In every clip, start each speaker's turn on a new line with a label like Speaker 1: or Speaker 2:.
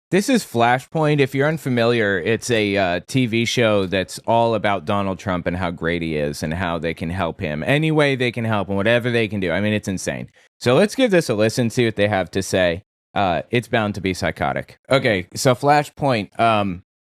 Speaker 1: This is Flashpoint. If you're unfamiliar, it's a TV show that's all about Donald Trump and how great he is and how they can help him. Any way they can help him, whatever they can do. I mean, it's insane. So let's give this a listen, see what they have to say. It's bound to be psychotic. Okay, so Flashpoint.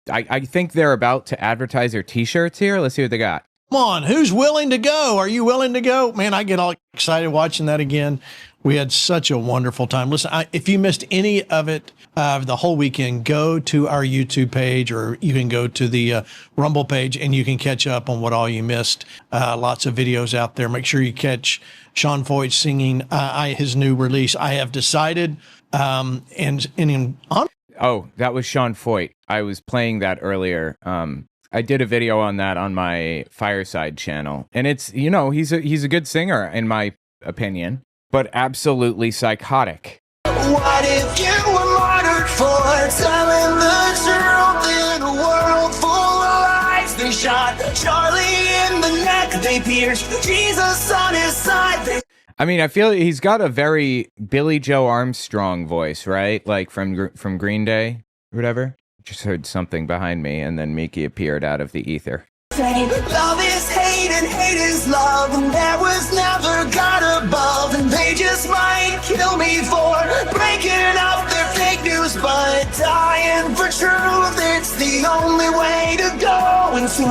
Speaker 1: I think they're about to advertise their T-shirts here. Let's see what they got.
Speaker 2: Come on, who's willing to go? Are you willing to go? Man, I get all excited watching that again. We had such a wonderful time. Listen, if you missed any of it the whole weekend, go to our YouTube page, or you can go to the Rumble page and you can catch up on what all you missed. Lots of videos out there. Make sure you catch Sean Foyt singing his new release, I Have Decided. Oh,
Speaker 1: that was Sean Foyt. I was playing that earlier. I did a video on that on my Fireside channel, and it's, he's a good singer in my opinion, but absolutely psychotic.
Speaker 3: What if you were martyred for telling the truth in a world full of lies? They shot Charlie in the neck, they pierced Jesus on his side.
Speaker 1: I mean, I feel he's got a very Billy Joe Armstrong voice, right? Like from Green Day or whatever. Just heard something behind me, and then Miki appeared out of the ether.
Speaker 3: Love is hate and hate is love, and there was never God above, and they just might kill me for breaking up their fake news, but dying for truth, it's the only way to go. And so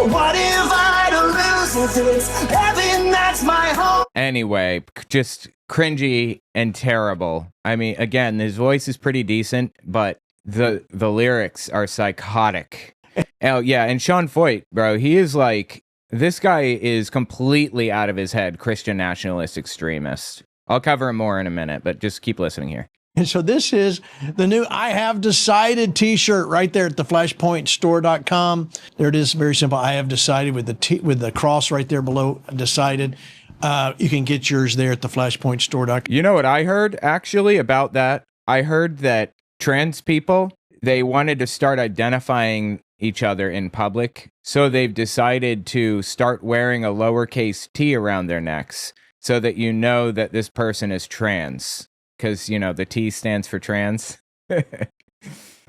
Speaker 3: what if I to lose if it's heaven that's my home?
Speaker 1: Anyway, just cringy and terrible. I mean, again, his voice is pretty decent, but the lyrics are psychotic. Oh, yeah, and Sean Foyt, bro, he is like, this guy is completely out of his head, Christian nationalist extremist. I'll cover him more in a minute, but just keep listening here.
Speaker 2: And so this is the new I Have Decided t-shirt right there at the flashpointstore.com. There it is, very simple. I have decided with the cross right there below decided. You can get yours there at the flashpointstore.com.
Speaker 1: You know what I heard actually about that? I heard that trans people, they wanted to start identifying each other in public, so they've decided to start wearing a lowercase t around their necks so that you know that this person is trans, because the T stands for trans. All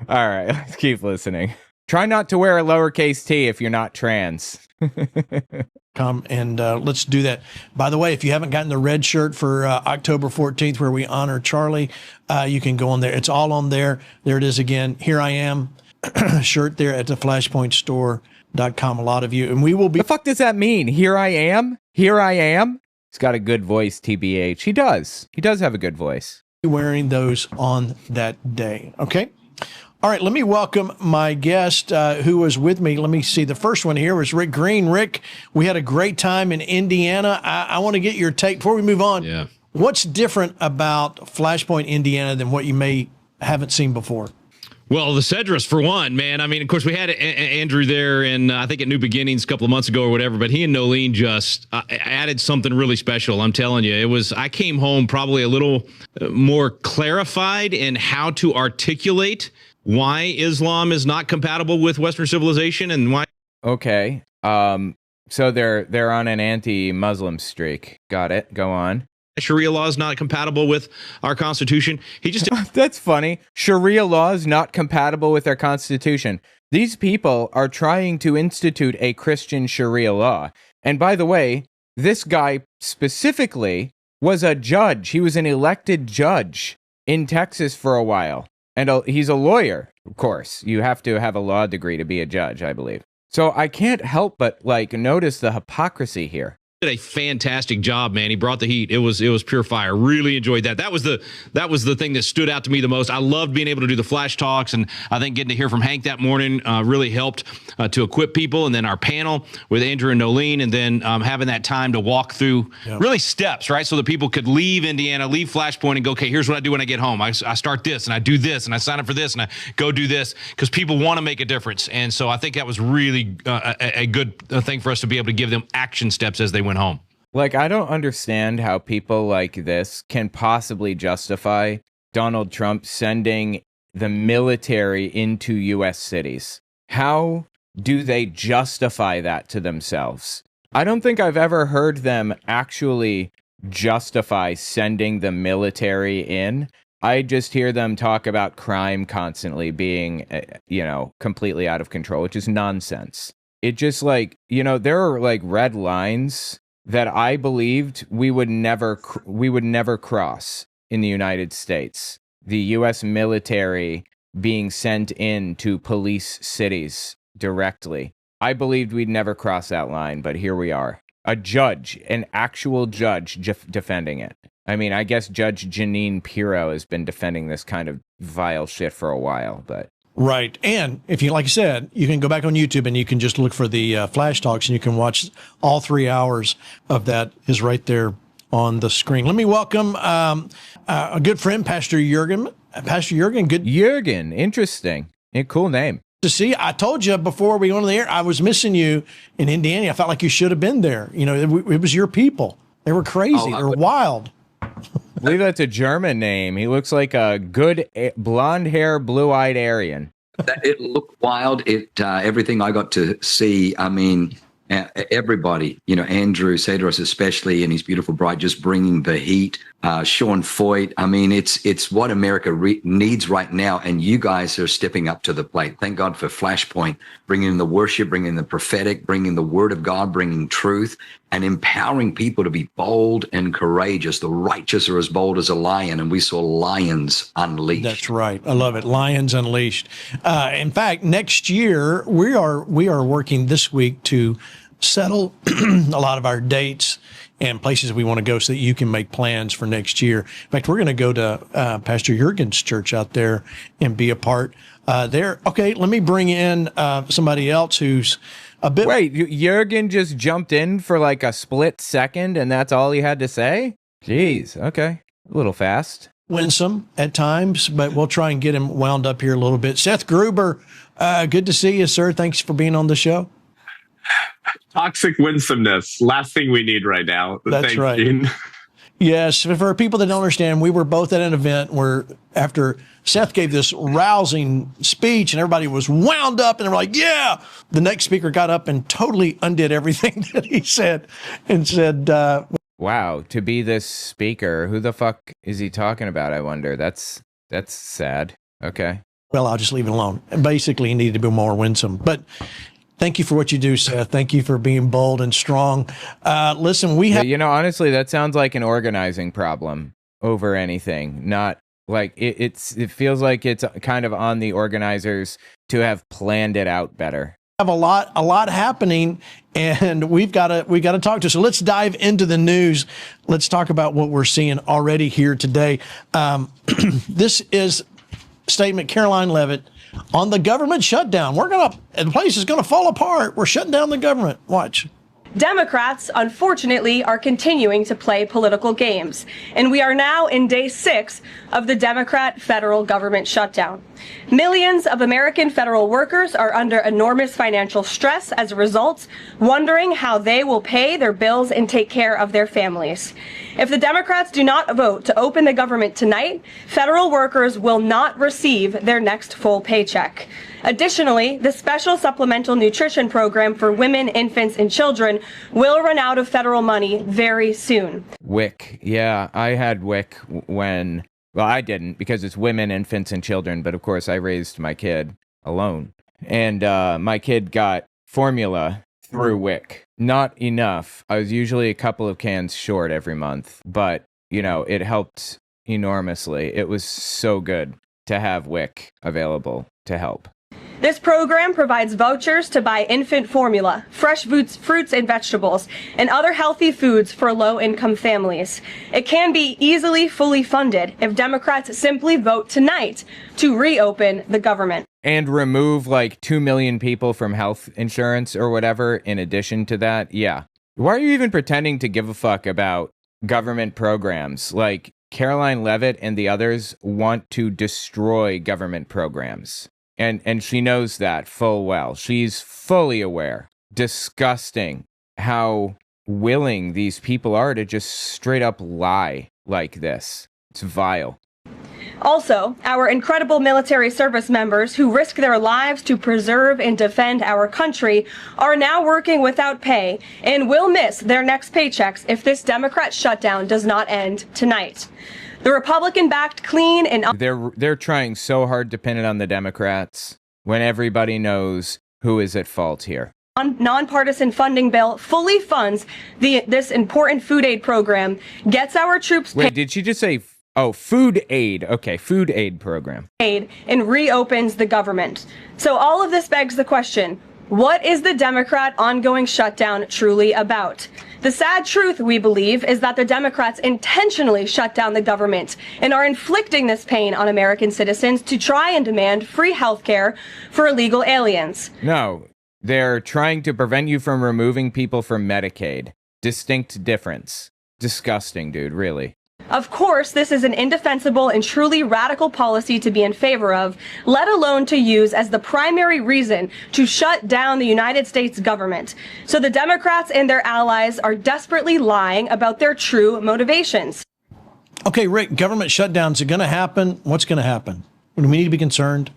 Speaker 1: right, let's keep listening. Try not to wear a lowercase t if you're not trans.
Speaker 2: Come and let's do that. By the way, if you haven't gotten the red shirt for October 14th, where we honor Charlie, you can go on there. It's all on there. There it is again. Here I am. Shirt there at the flashpointstore.com. A lot of you, and we will be.
Speaker 1: The fuck does that mean? Here I am. Here I am. He's got a good voice, TBH. He does. He does have a good voice.
Speaker 2: Wearing those on that day. Okay. All right. Let me welcome my guest who was with me. Let me see. The first one here was Rick Green. Rick, we had a great time in Indiana. I want to get your take before we move on.
Speaker 4: Yeah.
Speaker 2: What's different about Flashpoint, Indiana than what you haven't seen before?
Speaker 4: Well, the Cedrus, for one, man. I mean, of course, we had Andrew there, and I think at New Beginnings a couple of months ago or whatever, but he and Nolene just added something really special. I'm telling you, I came home probably a little more clarified in how to articulate why Islam is not compatible with Western civilization and why.
Speaker 1: Okay. So they're on an anti-Muslim streak. Got it. Go on.
Speaker 4: Sharia law is not compatible with our Constitution. He just
Speaker 1: That's funny. Sharia law is not compatible with our Constitution. These people are trying to institute a Christian Sharia law. And by the way, this guy specifically was a judge. He was an elected judge in Texas for a while. And he's a lawyer, of course. You have to have a law degree to be a judge, I believe. So I can't help but notice the hypocrisy here.
Speaker 4: Did a fantastic job, man. He brought the heat. It was pure fire. Really enjoyed that. That was the thing that stood out to me the most. I loved being able to do the flash talks, and I think getting to hear from Hank that morning really helped to equip people. And then our panel with Andrew and Nolene, and then having that time to walk through really steps, right? So that people could leave Indiana, leave Flashpoint, and go, okay, here's what I do when I get home. I start this, and I do this, and I sign up for this, and I go do this, because people want to make a difference. And so I think that was really a good thing for us to be able to give them action steps as they went home.
Speaker 1: I don't understand how people like this can possibly justify Donald Trump sending the military into U.S. cities. How do they justify that to themselves? I don't think I've ever heard them actually justify sending the military in. I just hear them talk about crime constantly being, completely out of control, which is nonsense. It just there are like red lines that I believed we would never cross in the United States. The U.S. military being sent in to police cities directly. I believed we'd never cross that line, but here we are. A judge, an actual judge defending it. I mean, I guess Judge Janine Pirro has been defending this kind of vile shit for a while, but...
Speaker 2: Right. And if you, like I said, you can go back on YouTube and you can just look for the Flash Talks and you can watch all 3 hours of that is right there on the screen. Let me welcome a good friend, Pastor Jurgen. Pastor Jurgen, good.
Speaker 1: Jurgen, interesting. A cool name.
Speaker 2: To see, I told you before we went on the air, I was missing you in Indiana. I felt like you should have been there. It was your people. They were crazy. They were wild.
Speaker 1: I believe that's a German name. He looks like a good blonde hair, blue-eyed Aryan.
Speaker 5: It looked wild. Everything I got to see, I mean, everybody, Andrew Cedros especially and his beautiful bride just bringing the heat. Sean Foyt, I mean, it's what America needs right now, and you guys are stepping up to the plate. Thank God for Flashpoint, bringing in the worship, bringing in the prophetic, bringing the word of God, bringing truth, and empowering people to be bold and courageous. The righteous are as bold as a lion, and we saw lions unleashed.
Speaker 2: That's right. I love it. Lions unleashed. In fact, next year, we are working this week to settle a lot of our dates and places we want to go so that you can make plans for next year. In fact, we're going to go to Pastor Jurgen's church out there and be a part there. Okay, let me bring in somebody else who's a bit...
Speaker 1: Wait, Jurgen just jumped in for like a split second and that's all he had to say? Jeez, okay. A little fast.
Speaker 2: Winsome at times, but we'll try and get him wound up here a little bit. Seth Gruber, good to see you, sir. Thanks for being on the show.
Speaker 6: Toxic winsomeness, last thing we need right now.
Speaker 2: That's
Speaker 6: Thanks,
Speaker 2: right.
Speaker 6: Gene.
Speaker 2: Yes, for people that don't understand, we were both at an event where after Seth gave this rousing speech and everybody was wound up and they were like, yeah, the next speaker got up and totally undid everything that he said and said,
Speaker 1: wow, to be this speaker, who the fuck is he talking about, I wonder? That's sad. Okay.
Speaker 2: Well, I'll just leave it alone. Basically, he needed to be more winsome. But thank you for what you do, Seth. Thank you for being bold and strong. Listen, we have...
Speaker 1: honestly, that sounds like an organizing problem over anything. Not like it feels like it's kind of on the organizers to have planned it out better.
Speaker 2: Have a lot happening, and we got to talk to. So let's dive into the news. Let's talk about what we're seeing already here today. This is statement Caroline Leavitt on the government shutdown. The place is gonna fall apart. We're shutting down the government. Watch.
Speaker 7: Democrats, unfortunately, are continuing to play political games, and we are now in day 6 of the Democrat federal government shutdown. Millions of American federal workers are under enormous financial stress as a result, wondering how they will pay their bills and take care of their families. If the Democrats do not vote to open the government tonight, federal workers will not receive their next full paycheck. Additionally, the special supplemental nutrition program for women, infants, and children will run out of federal money very soon.
Speaker 1: WIC. Yeah, I had WIC when, well, I didn't because it's women, infants, and children. But of course, I raised my kid alone. And my kid got formula through WIC. Not enough. I was usually a couple of cans short every month. But, it helped enormously. It was so good to have WIC available to help.
Speaker 7: This program provides vouchers to buy infant formula, fresh fruits and vegetables, and other healthy foods for low-income families. It can be easily fully funded if Democrats simply vote tonight to reopen the government.
Speaker 1: And remove like 2 million people from health insurance or whatever in addition to that. Yeah. Why are you even pretending to give a fuck about government programs? Like Caroline Leavitt and the others want to destroy government programs. And she knows that full well. She's fully aware. Disgusting how willing these people are to just straight up lie like this. It's vile.
Speaker 7: Also, our incredible military service members who risk their lives to preserve and defend our country are now working without pay and will miss their next paychecks if this Democrat shutdown does not end tonight. The Republican-backed clean and
Speaker 1: They're trying so hard to pin it on the Democrats when everybody knows who is at fault here.
Speaker 7: nonpartisan funding bill fully funds this important food aid program, gets our troops
Speaker 1: Wait, did she just say, oh, food aid? Okay, food aid program.
Speaker 7: paid, and reopens the government. So all of this begs the question, what is the Democrat ongoing shutdown truly about? The sad truth, we believe, is that the Democrats intentionally shut down the government and are inflicting this pain on American citizens to try and demand free health care for illegal aliens.
Speaker 1: No, they're trying to prevent you from removing people from Medicaid. Distinct difference. Disgusting, dude, really.
Speaker 7: Of course, this is an indefensible and truly radical policy to be in favor of, let alone to use as the primary reason to shut down the United States government. So the Democrats and their allies are desperately lying about their true motivations.
Speaker 2: Okay, Rick, government shutdowns are going to happen. What's going to happen? Do we need to be concerned?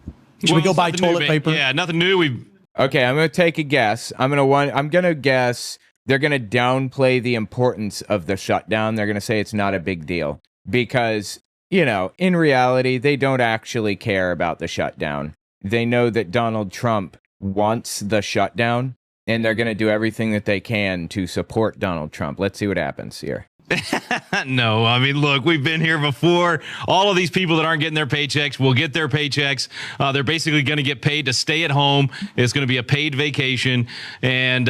Speaker 2: Should we go buy toilet paper?
Speaker 4: Yeah, nothing new.
Speaker 1: Okay, I'm going to take a guess. I'm going to guess they're going to downplay the importance of the shutdown. They're going to say it's not a big deal because, you know, in reality, they don't actually care about the shutdown. They know that Donald Trump wants the shutdown, and they're going to do everything that they can to support Donald Trump. Let's see what happens here.
Speaker 4: No, I mean, look, we've been here before. All of these people that aren't getting their paychecks will get their paychecks. They're basically going to get paid to stay at home. It's going to be a paid vacation. And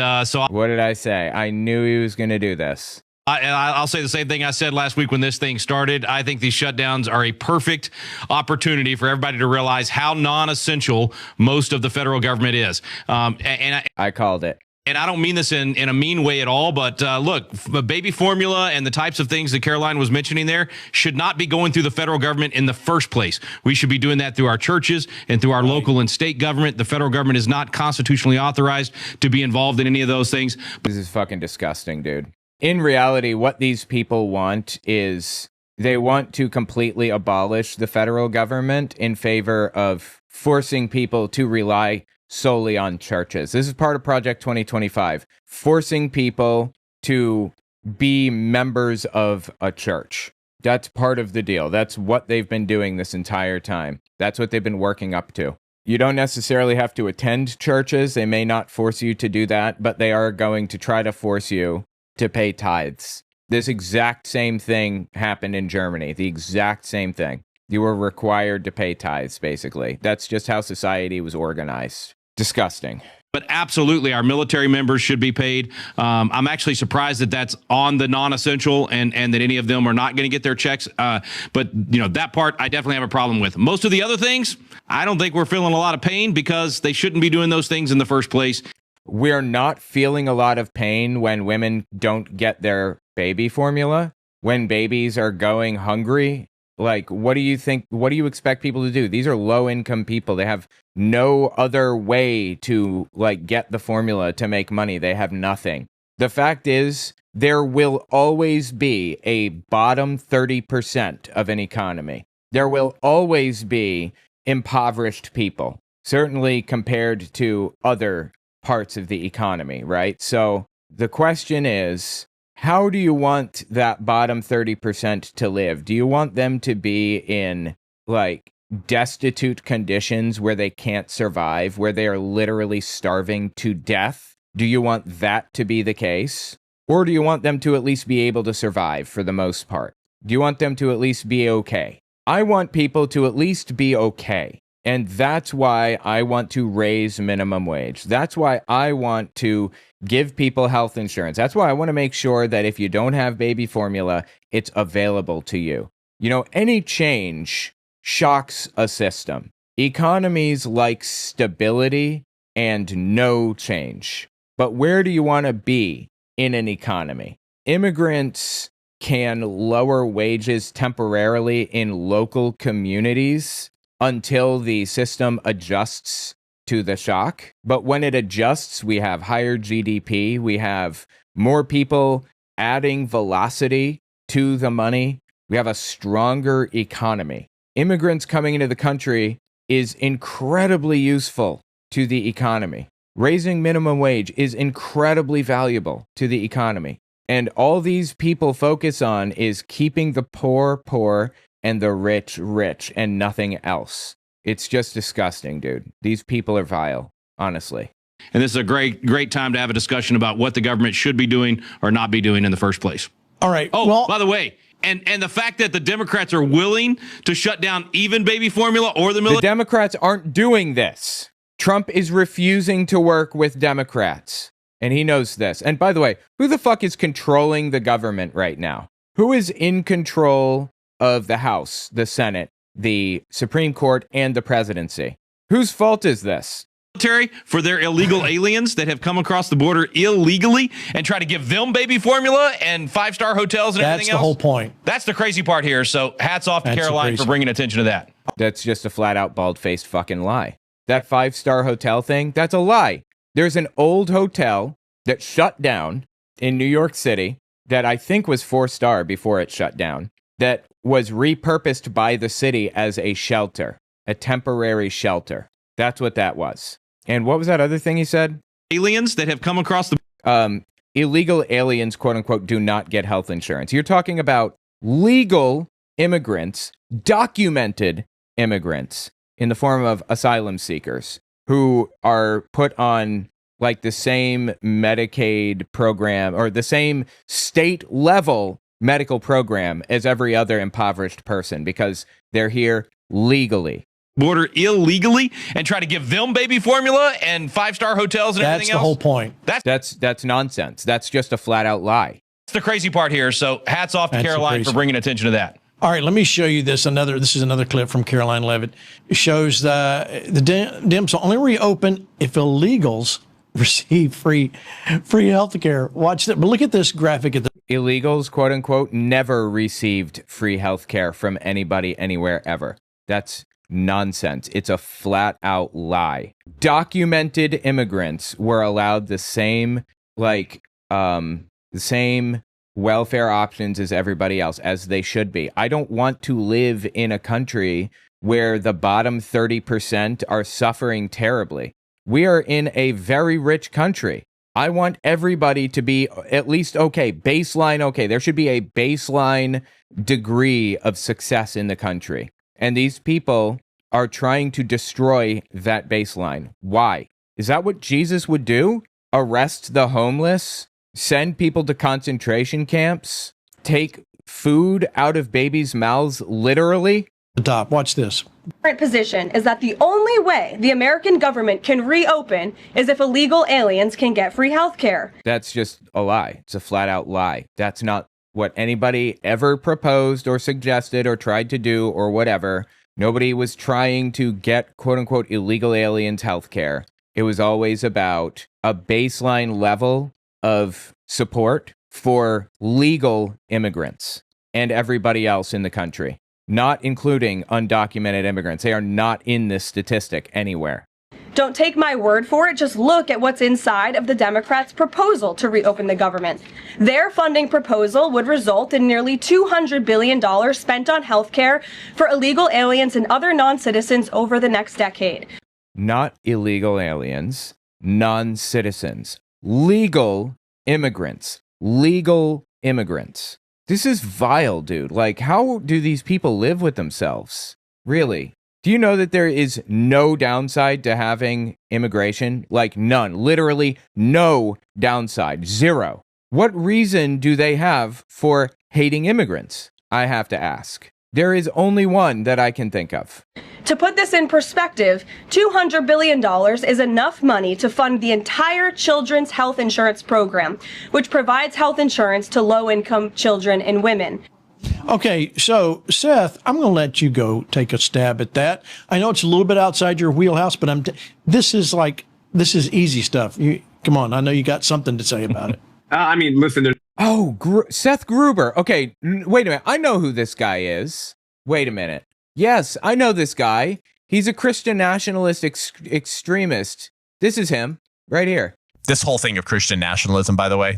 Speaker 1: What did I say? I knew he was going to do this.
Speaker 4: I'll say the same thing I said last week when this thing started. I think these shutdowns are a perfect opportunity for everybody to realize how non-essential most of the federal government is.
Speaker 1: I called it.
Speaker 4: And I don't mean this in a mean way at all, but look, baby formula and the types of things that Caroline was mentioning there should not be going through the federal government in the first place. We should be doing that through our churches and through our local and state government. The federal government is not constitutionally authorized to be involved in any of those things.
Speaker 1: This is fucking disgusting, dude. In reality, what these people want is they want to completely abolish the federal government in favor of forcing people to rely solely on churches. This is part of Project 2025, forcing people to be members of a church. That's part of the deal. That's what they've been doing this entire time. That's what they've been working up to. You don't necessarily have to attend churches. They may not force you to do that, but they are going to try to force you to pay tithes. This exact same thing happened in Germany. The exact same thing. You were required to pay tithes, basically. That's just how society was organized. Disgusting.
Speaker 4: But absolutely, our military members should be paid. I'm actually surprised that that's on the non-essential and that any of them are not going to get their checks. But, you know, that part I definitely have a problem with. Most of the other things, I don't think we're feeling a lot of pain because they shouldn't be doing those things in the first place.
Speaker 1: We're not feeling a lot of pain when women don't get their baby formula, when babies are going hungry. Like, what do you think? What do you expect people to do? These are low-income people. They have no other way to, like, get the formula to make money. They have nothing. The fact is, there will always be a bottom 30% of an economy. There will always be impoverished people, certainly compared to other parts of the economy, right? So the question is, how do you want that bottom 30% to live? Do you want them to be in, like, destitute conditions where they can't survive, where they are literally starving to death? Do you want that to be the case? Or do you want them to at least be able to survive for the most part? Do you want them to at least be okay? I want people to at least be okay. And that's why I want to raise minimum wage. That's why I want to give people health insurance. That's why I want to make sure that if you don't have baby formula, it's available to you. You know, any change shocks a system. Economies like stability and no change. But where do you want to be in an economy? Immigrants can lower wages temporarily in local communities until the system adjusts to the shock. But when it adjusts, we have higher GDP, we have more people adding velocity to the money, we have a stronger economy. Immigrants coming into the country is incredibly useful to the economy. Raising minimum wage is incredibly valuable to the economy. And all these people focus on is keeping the poor poor and the rich rich and nothing else. It's just disgusting, dude. These people are vile, honestly.
Speaker 4: And this is a great time to have a discussion about what the government should be doing or not be doing in the first place.
Speaker 2: All right.
Speaker 4: Oh,
Speaker 2: well,
Speaker 4: by the way, and the fact that the Democrats are willing to shut down even baby formula or the military.
Speaker 1: The Democrats aren't doing this. Trump is refusing to work with Democrats, and he knows this. And by the way, who the fuck is controlling the government right now? Who is in control of the House, the Senate, the Supreme Court, and the presidency? Whose fault is this?
Speaker 4: For their illegal aliens that have come across the border illegally and try to give them baby formula and five-star hotels and everything else.
Speaker 2: That's the whole point.
Speaker 4: That's the crazy part here. So hats off to Caroline for bringing attention to that.
Speaker 1: That's just a flat-out bald-faced fucking lie. That five-star hotel thing, that's a lie. There's an old hotel that shut down in New York City that I think was 4-star before it shut down, that was repurposed by the city as a shelter, a temporary shelter. That's what that was. And what was that other thing he said?
Speaker 4: Aliens that have come across the...
Speaker 1: illegal aliens, quote unquote, do not get health insurance. You're talking about legal immigrants, documented immigrants in the form of asylum seekers who are put on like the same Medicaid program or the same state level medical program as every other impoverished person because they're here legally.
Speaker 4: Border illegally and try to give them baby formula and five-star hotels and everything else.
Speaker 2: That's the whole point.
Speaker 1: That's nonsense. That's just a flat-out lie.
Speaker 4: That's the crazy part here. So hats off to Caroline for bringing attention to that.
Speaker 2: All right, let me show you this. This is another clip from Caroline Levitt. It shows the Dems will only reopen if illegals receive free health care. Watch that. But look at this graphic at the
Speaker 1: illegals, quote unquote, never received free health care from anybody anywhere ever. That's nonsense. It's a flat out lie. Documented immigrants were allowed the same welfare options as everybody else, as they should be. I don't want to live in a country where the bottom 30% are suffering terribly. We are in a very rich country. I want everybody to be at least okay, baseline okay. There should be a baseline degree of success in the country. And these people are trying to destroy that baseline. Why? Is that what Jesus would do? Arrest the homeless? Send people to concentration camps? Take food out of babies' mouths literally?
Speaker 2: The top. Watch this.
Speaker 7: Current position is that the only way the American government can reopen is if illegal aliens can get free health care.
Speaker 1: That's just a lie. It's a flat out lie. That's not what anybody ever proposed or suggested or tried to do or whatever. Nobody was trying to get, quote unquote, illegal aliens health care. It was always about a baseline level of support for legal immigrants and everybody else in the country, not including undocumented immigrants. They are not in this statistic anywhere.
Speaker 7: Don't take my word for it. Just look at what's inside of the Democrats' proposal to reopen the government. Their funding proposal would result in nearly $200 billion spent on health care for illegal aliens and other non-citizens over the next decade.
Speaker 1: Not illegal aliens, non-citizens, legal immigrants, legal immigrants. This is vile, dude. Like, how do these people live with themselves? Really? Do you know that there is no downside to having immigration? Like none, literally no downside, zero. What reason do they have for hating immigrants? I have to ask. There is only one that I can think of.
Speaker 7: To put this in perspective, $200 billion is enough money to fund the entire children's health insurance program, which provides health insurance to low-income children and women.
Speaker 2: Okay, so Seth, I'm going to let you go take a stab at that. I know it's a little bit outside your wheelhouse, but this is easy stuff. Come on, I know you got something to say about it.
Speaker 6: I mean, listen.
Speaker 1: Seth Gruber. Okay, wait a minute. I know who this guy is. Wait a minute. Yes, I know this guy. He's a Christian nationalist extremist. This is him right here.
Speaker 8: This whole thing of Christian nationalism, by the way,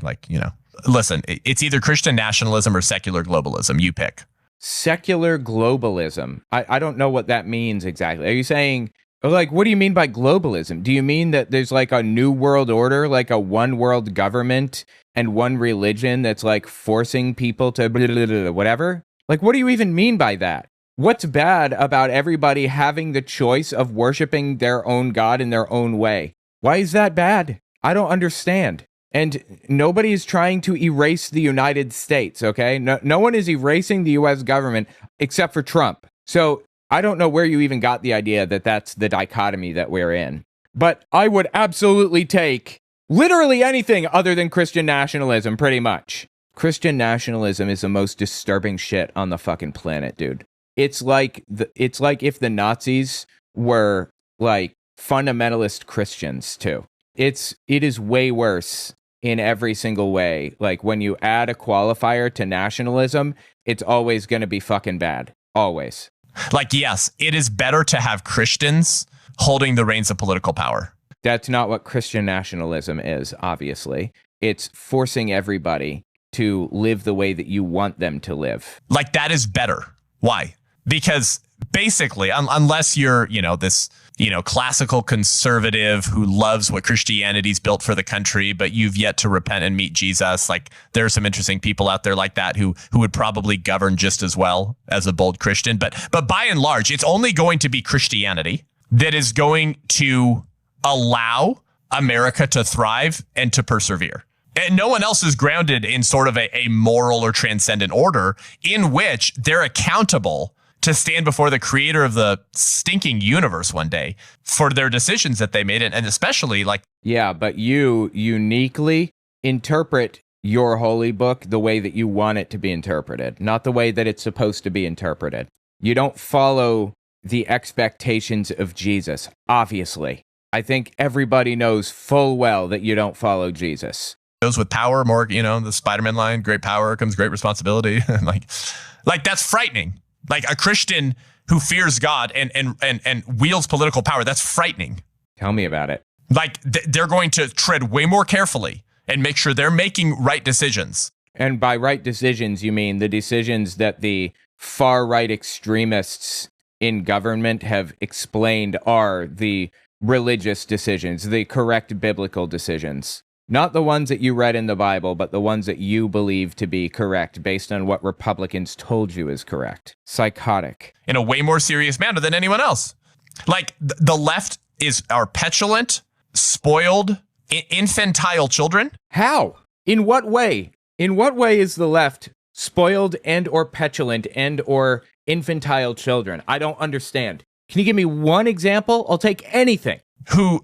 Speaker 8: listen, it's either Christian nationalism or secular globalism. You pick.
Speaker 1: Secular globalism. I don't know what that means exactly. Are you saying Like, what do you mean by globalism? Do you mean that there's like a new world order, like a one world government and one religion that's like forcing people to blah, blah, blah, whatever? Like, what do you even mean by that? What's bad about everybody having the choice of worshiping their own God in their own way? Why is that bad? I don't understand. And nobody is trying to erase the United States, okay? No one is erasing the U.S. government except for Trump. So I don't know where you even got the idea that that's the dichotomy that we're in. But I would absolutely take literally anything other than Christian nationalism, pretty much. Christian nationalism is the most disturbing shit on the fucking planet, dude. It's like if the Nazis were like fundamentalist Christians too. It is way worse in every single way. Like when you add a qualifier to nationalism, it's always going to be fucking bad. Always.
Speaker 8: Like, yes, it is better to have Christians holding the reins of political power.
Speaker 1: That's not what Christian nationalism is, obviously. It's forcing everybody to live the way that you want them to live.
Speaker 8: Like, that is better. Why? Because basically, unless you're, this, classical conservative who loves what Christianity's built for the country, but you've yet to repent and meet Jesus. Like, there are some interesting people out there like that who would probably govern just as well as a bold Christian. But by and large, it's only going to be Christianity that is going to allow America to thrive and to persevere. And no one else is grounded in sort of a moral or transcendent order in which they're accountable to stand before the creator of the stinking universe one day for their decisions that they made. And especially like...
Speaker 1: Yeah, but you uniquely interpret your holy book the way that you want it to be interpreted, not the way that it's supposed to be interpreted. You don't follow the expectations of Jesus, obviously. I think everybody knows full well that you don't follow Jesus.
Speaker 8: Those with power, more, the Spider-Man line, great power comes great responsibility. like that's frightening. Like a Christian who fears God and wields political power, that's frightening.
Speaker 1: Tell me about it.
Speaker 8: Like they're going to tread way more carefully and make sure they're making right decisions.
Speaker 1: And by right decisions, you mean the decisions that the far-right extremists in government have explained are the religious decisions, the correct biblical decisions. Not the ones that you read in the Bible, but the ones that you believe to be correct based on what Republicans told you is correct. Psychotic.
Speaker 8: In a way more serious manner than anyone else. Like the left are petulant, spoiled, infantile children.
Speaker 1: How? In what way? In what way is the left spoiled and or petulant and or infantile children? I don't understand. Can you give me one example? I'll take anything.
Speaker 8: Who,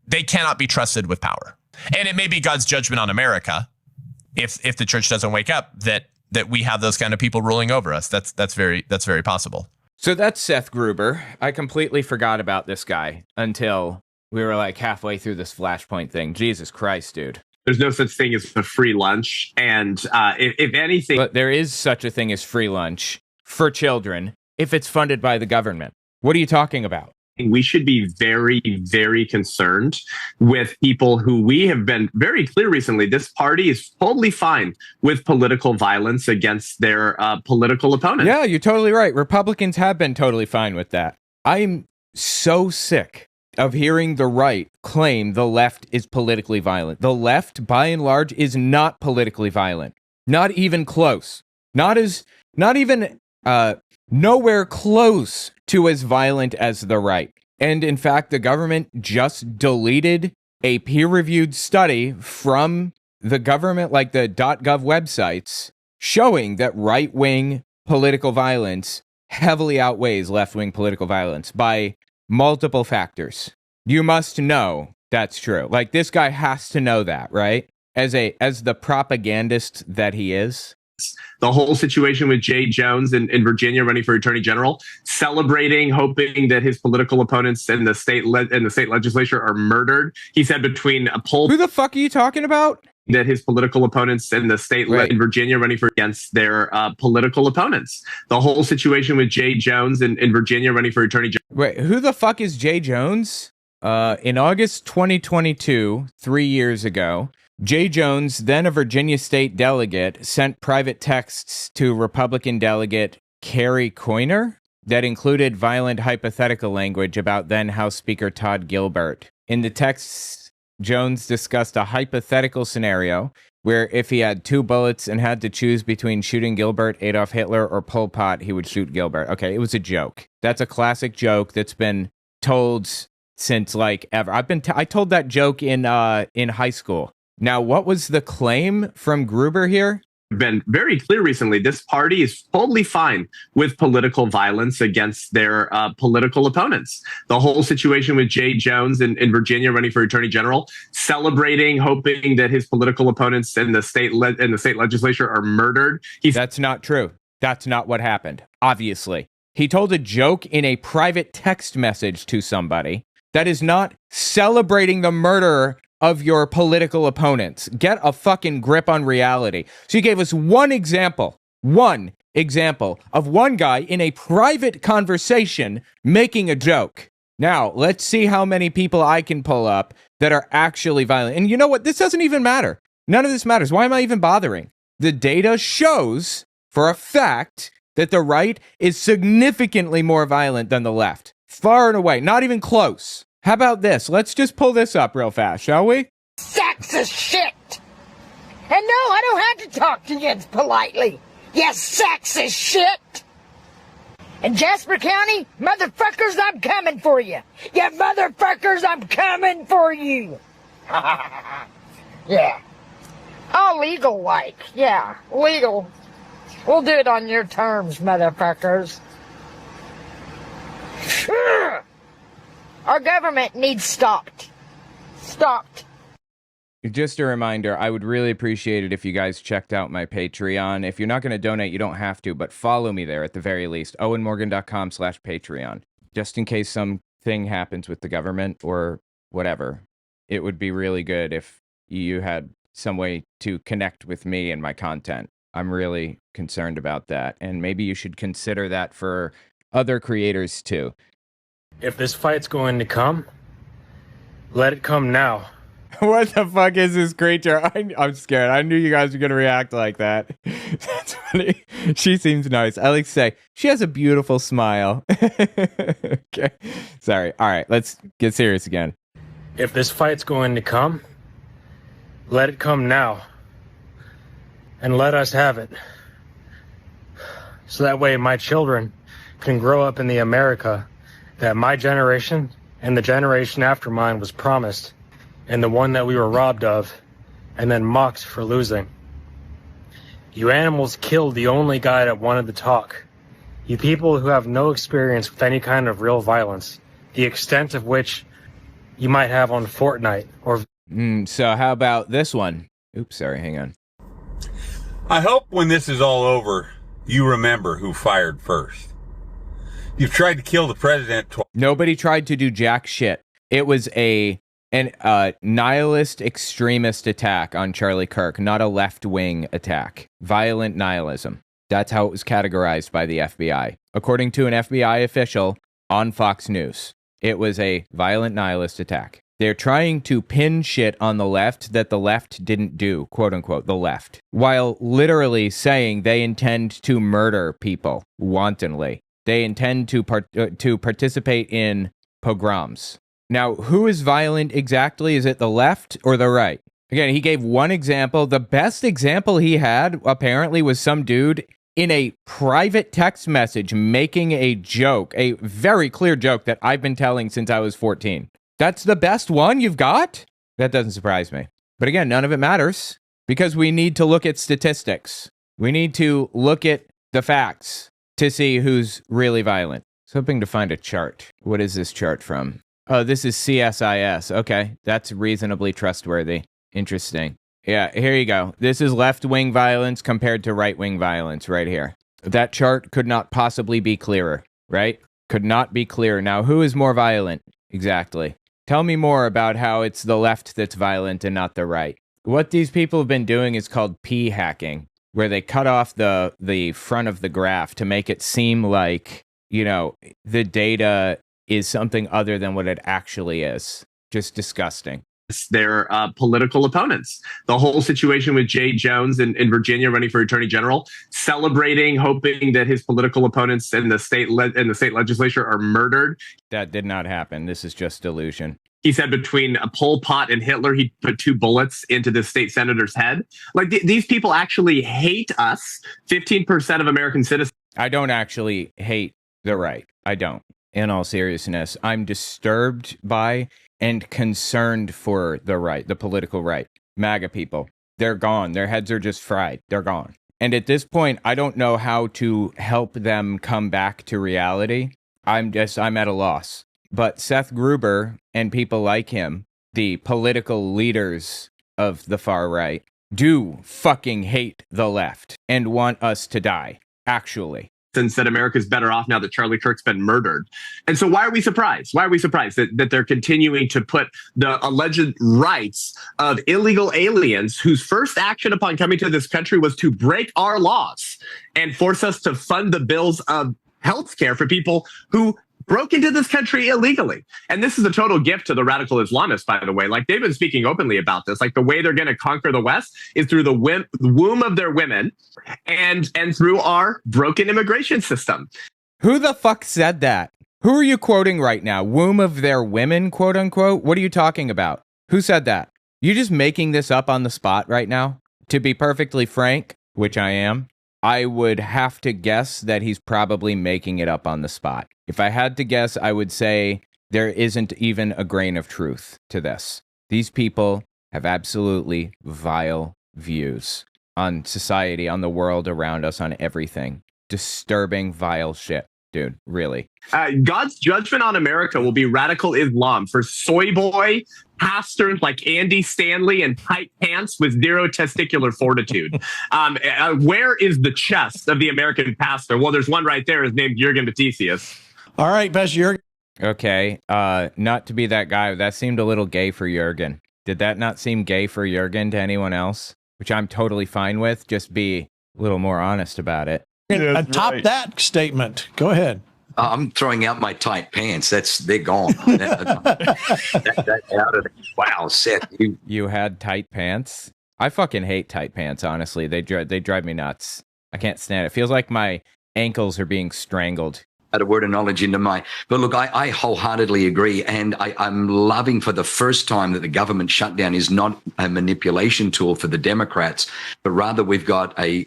Speaker 8: they cannot be trusted with power. And it may be God's judgment on America if the church doesn't wake up that we have those kind of people ruling over us. That's very possible.
Speaker 1: So that's Seth Gruber. I completely forgot about this guy until we were like halfway through this Flashpoint thing. Jesus Christ, dude.
Speaker 6: There's no such thing as a free lunch. And if anything...
Speaker 1: But there is such a thing as free lunch for children if it's funded by the government. What are you talking about?
Speaker 6: We should be very, very concerned with people who we have been very clear recently. This party is totally fine with political violence against their political opponents.
Speaker 1: Yeah, you're totally right. Republicans have been totally fine with that. I'm so sick of hearing the right claim the left is politically violent. The left, by and large, is not politically violent. Not even close. Nowhere close to as violent as the right. And in fact, the government just deleted a peer-reviewed study from the government, like the .gov websites, showing that right-wing political violence heavily outweighs left-wing political violence by multiple factors. You must know that's true. Like, this guy has to know that, right? As the propagandist that he is.
Speaker 6: The whole situation with Jay Jones in Virginia running for attorney general, celebrating, hoping that his political opponents in the state legislature are murdered. He said between a poll...
Speaker 1: Who the fuck are you talking about?
Speaker 6: That his political opponents in the state in Virginia running for against their political opponents. The whole situation with Jay Jones in Virginia running for attorney general.
Speaker 1: Wait, who the fuck is Jay Jones? In August 2022, 3 years ago, Jay Jones, then a Virginia state delegate, sent private texts to Republican delegate Carrie Coyner. that included violent hypothetical language about then House Speaker Todd Gilbert. In the text, Jones discussed a hypothetical scenario where if he had 2 bullets and had to choose between shooting Gilbert, Adolf Hitler, or Pol Pot, he would shoot Gilbert. Okay, it was a joke. That's a classic joke that's been told since like ever. I told that joke in high school. Now, what was the claim from Gruber here?
Speaker 6: Been very clear recently. This party is totally fine with political violence against their political opponents. The whole situation with Jay Jones in Virginia running for attorney general, celebrating, hoping that his political opponents in the state legislature are murdered.
Speaker 1: That's not true. That's not what happened. Obviously, he told a joke in a private text message to somebody. That is not celebrating the murder of your political opponents. Get a fucking grip on reality. So you gave us one example of one guy in a private conversation making a joke. Now, let's see how many people I can pull up that are actually violent. And you know what? This doesn't even matter. None of this matters. Why am I even bothering? The data shows for a fact that the right is significantly more violent than the left. Far and away. Not even close. How about this? Let's just pull this up real fast, shall we?
Speaker 9: Sexist shit! And no, I don't have to talk to you politely. You sexist shit! In Jasper County, motherfuckers, I'm coming for you. You motherfuckers, I'm coming for you. Yeah. All legal like. Yeah, legal. We'll do it on your terms, motherfuckers. Our government needs stopped. Stopped.
Speaker 1: Just a reminder, I would really appreciate it if you guys checked out my Patreon. If you're not going to donate, you don't have to, but follow me there at the very least. owenmorgan.com/Patreon. Just in case something happens with the government or whatever. It would be really good if you had some way to connect with me and my content. I'm really concerned about that. And maybe you should consider that for other creators too.
Speaker 10: If this fight's going to come, let it come now.
Speaker 1: What the fuck is this creature? I'm scared. I knew you guys were going to react like that. That's funny. She seems nice. I like to say, she has a beautiful smile. Okay. Sorry. All right. Let's get serious again.
Speaker 10: If this fight's going to come, let it come now. And let us have it. So that way my children can grow up in the America that my generation and the generation after mine was promised, and the one that we were robbed of and then mocked for losing. You animals killed the only guy that wanted to talk. You people who have no experience with any kind of real violence, the extent of which you might have on Fortnite or...
Speaker 1: So how about this one? Oops, sorry, hang on.
Speaker 11: I hope when this is all over, you remember who fired first. You've tried to kill the president twice.
Speaker 1: Nobody tried to do jack shit. It was an nihilist extremist attack on Charlie Kirk, not a left-wing attack. Violent nihilism. That's how it was categorized by the FBI. According to an FBI official on Fox News, it was a violent nihilist attack. They're trying to pin shit on the left that the left didn't do, quote unquote, the left, while literally saying they intend to murder people wantonly. They intend to participate in pogroms. Now, who is violent exactly? Is it the left or the right? Again, he gave one example. The best example he had, apparently, was some dude in a private text message making a joke, a very clear joke that I've been telling since I was 14. That's the best one you've got? That doesn't surprise me. But again, none of it matters because we need to look at statistics. We need to look at the facts to see who's really violent. I was hoping to find a chart. What is this chart from? Oh, this is CSIS. Okay, that's reasonably trustworthy. Interesting. Yeah, here you go. This is left-wing violence compared to right-wing violence right here. That chart could not possibly be clearer, right? Could not be clearer. Now, who is more violent? Exactly. Tell me more about how it's the left that's violent and not the right. What these people have been doing is called p-hacking, where they cut off the front of the graph to make it seem like, you know, the data is something other than what it actually is. Just disgusting.
Speaker 6: their political opponents. The whole situation with Jay Jones in Virginia running for attorney general, celebrating, hoping that his political opponents in the state legislature are murdered.
Speaker 1: That did not happen. This is just delusion.
Speaker 6: He said between Pol Pot and Hitler, he put 2 bullets into the state senator's head. Like these people actually hate us. 15% of American citizens.
Speaker 1: I don't actually hate the right. I don't. In all seriousness, I'm disturbed by and concerned for the right, the political right. MAGA people, they're gone. Their heads are just fried. They're gone. And at this point, I don't know how to help them come back to reality. I'm at a loss. But Seth Gruber and people like him, the political leaders of the far right, do fucking hate the left and want us to die, actually.
Speaker 6: And said America's better off now that Charlie Kirk's been murdered. And so why are we surprised? Why are we surprised that they're continuing to put the alleged rights of illegal aliens whose first action upon coming to this country was to break our laws and force us to fund the bills of health care for people who broke into this country illegally? And this is a total gift to the radical Islamists, by the way. Like, they've been speaking openly about this. Like, the way they're going to conquer the West is through the womb of their women and through our broken immigration system.
Speaker 1: Who the fuck said that? Who are you quoting right now? Womb of their women, quote unquote? What are you talking about? Who said that? You just making this up on the spot right now? To be perfectly frank, which I am, I would have to guess that he's probably making it up on the spot. If I had to guess, I would say there isn't even a grain of truth to this. These people have absolutely vile views on society, on the world around us, on everything. Disturbing, vile shit, dude, really.
Speaker 6: God's judgment on America will be radical Islam for soy boy pastors like Andy Stanley and tight pants with zero testicular fortitude. Where is the chest of the American pastor? Well, there's one right there. His name's Jurgen Matthesius.
Speaker 2: All right, Pastor Jurgen.
Speaker 1: Okay, not to be that guy, that seemed a little gay for Jurgen. Did that not seem gay for Jurgen to anyone else? Which I'm totally fine with. Just be a little more honest about it.
Speaker 2: Top that statement. Go ahead.
Speaker 5: I'm throwing out my tight pants. They're gone. Wow, Seth,
Speaker 1: you had tight pants? I fucking hate tight pants, honestly. They drive me nuts. I can't stand it. It feels like my ankles are being strangled.
Speaker 5: Add a word of knowledge into my, but look, I wholeheartedly agree. And I'm loving for the first time that the government shutdown is not a manipulation tool for the Democrats, but rather we've got a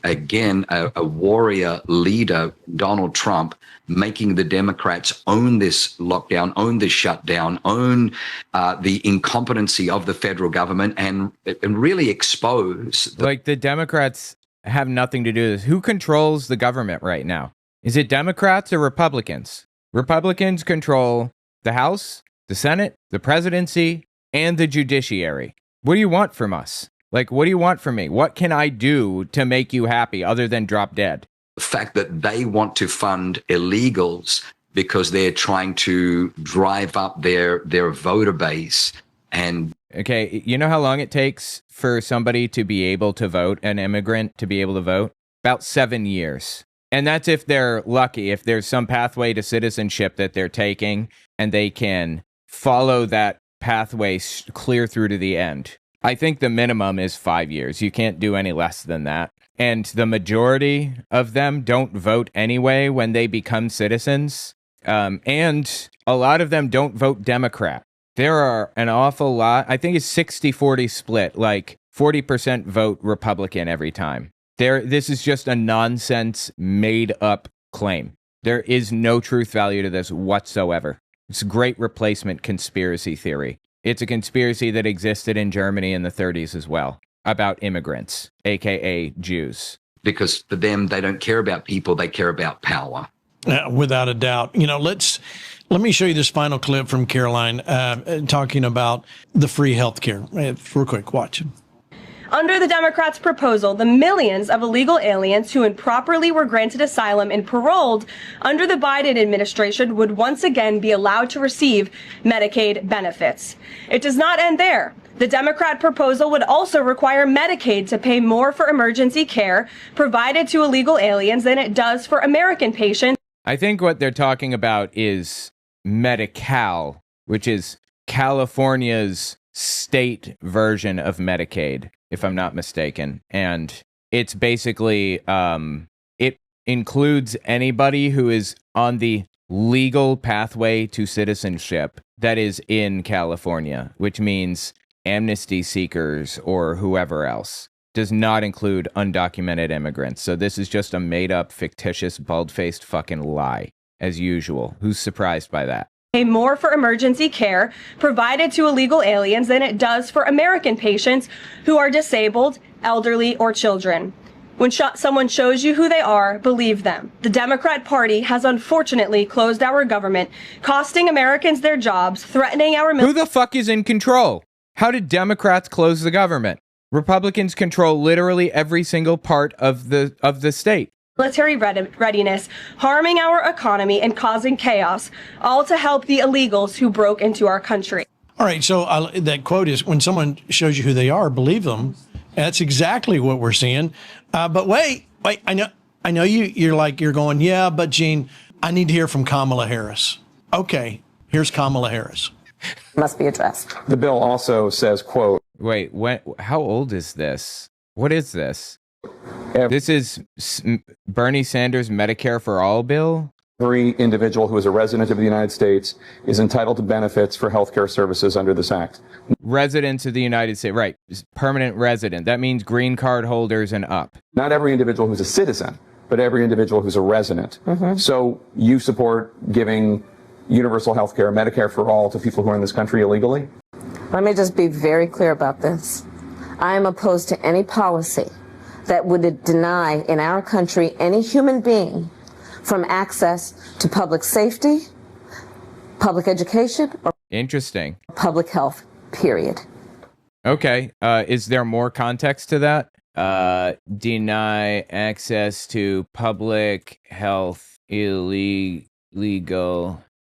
Speaker 5: warrior leader, Donald Trump, making the Democrats own this lockdown, own this shutdown, own the incompetency of the federal government and really expose.
Speaker 1: Like, the Democrats have nothing to do with this. Who controls the government right now? Is it Democrats or Republicans? Republicans control the House, the Senate, the presidency, and the judiciary. What do you want from us? Like, what do you want from me? What can I do to make you happy other than drop dead?
Speaker 5: The fact that they want to fund illegals because they're trying to drive up their voter base. And
Speaker 1: okay, you know how long it takes for somebody to be able to vote, an immigrant to be able to vote? About 7 years. And that's if they're lucky, if there's some pathway to citizenship that they're taking and they can follow that pathway clear through to the end. I think the minimum is 5 years. You can't do any less than that. And the majority of them don't vote anyway when they become citizens. And a lot of them don't vote Democrat. There are an awful lot. I think it's 60-40 split, like 40% vote Republican every time. This is just a nonsense, made-up claim. There is no truth value to this whatsoever. It's a great replacement conspiracy theory. It's a conspiracy that existed in Germany in the 30s as well, about immigrants, a.k.a. Jews.
Speaker 5: Because for them, they don't care about people, they care about power.
Speaker 2: Without a doubt. You know, let me show you this final clip from Caroline talking about the free health care. Real quick, watch it.
Speaker 7: Under the Democrats' proposal, the millions of illegal aliens who improperly were granted asylum and paroled under the Biden administration would once again be allowed to receive Medicaid benefits. It does not end there. The Democrat proposal would also require Medicaid to pay more for emergency care provided to illegal aliens than it does for American patients.
Speaker 1: I think what they're talking about is Medi-Cal, which is California's state version of Medicaid, if I'm not mistaken. And it's basically, it includes anybody who is on the legal pathway to citizenship that is in California, which means amnesty seekers or whoever else. Does not include undocumented immigrants. So this is just a made up, fictitious, bald-faced fucking lie, as usual. Who's surprised by that?
Speaker 7: Pay more for emergency care provided to illegal aliens than it does for American patients who are disabled, elderly, or children. When someone shows you who they are, believe them. The Democrat Party has unfortunately closed our government, costing Americans their jobs, threatening our
Speaker 1: Who the fuck is in control? How did Democrats close the government? Republicans control literally every single part of the state.
Speaker 7: Military readiness, harming our economy and causing chaos, all to help the illegals who broke into our country.
Speaker 2: All right, so that quote is, when someone shows you who they are, believe them. That's exactly what we're seeing. But wait, I know you're going, yeah, but Gene, I need to hear from Kamala Harris. Okay, here's Kamala Harris.
Speaker 12: Must be addressed.
Speaker 13: The bill also says, quote,
Speaker 1: wait, how old is this? What is this? This is Bernie Sanders' Medicare for All bill?
Speaker 13: Every individual who is a resident of the United States is entitled to benefits for healthcare services under this act.
Speaker 1: Residents of the United States, right. Permanent resident. That means green card holders and up.
Speaker 13: Not every individual who's a citizen, but every individual who's a resident. Mm-hmm. So you support giving universal health care, Medicare for all, to people who are in this country illegally?
Speaker 12: Let me just be very clear about this. I am opposed to any policy that would deny in our country any human being from access to public safety, public education, or
Speaker 1: interesting
Speaker 12: public health, period.
Speaker 1: Okay. Is there more context to that? Deny access to public health illegal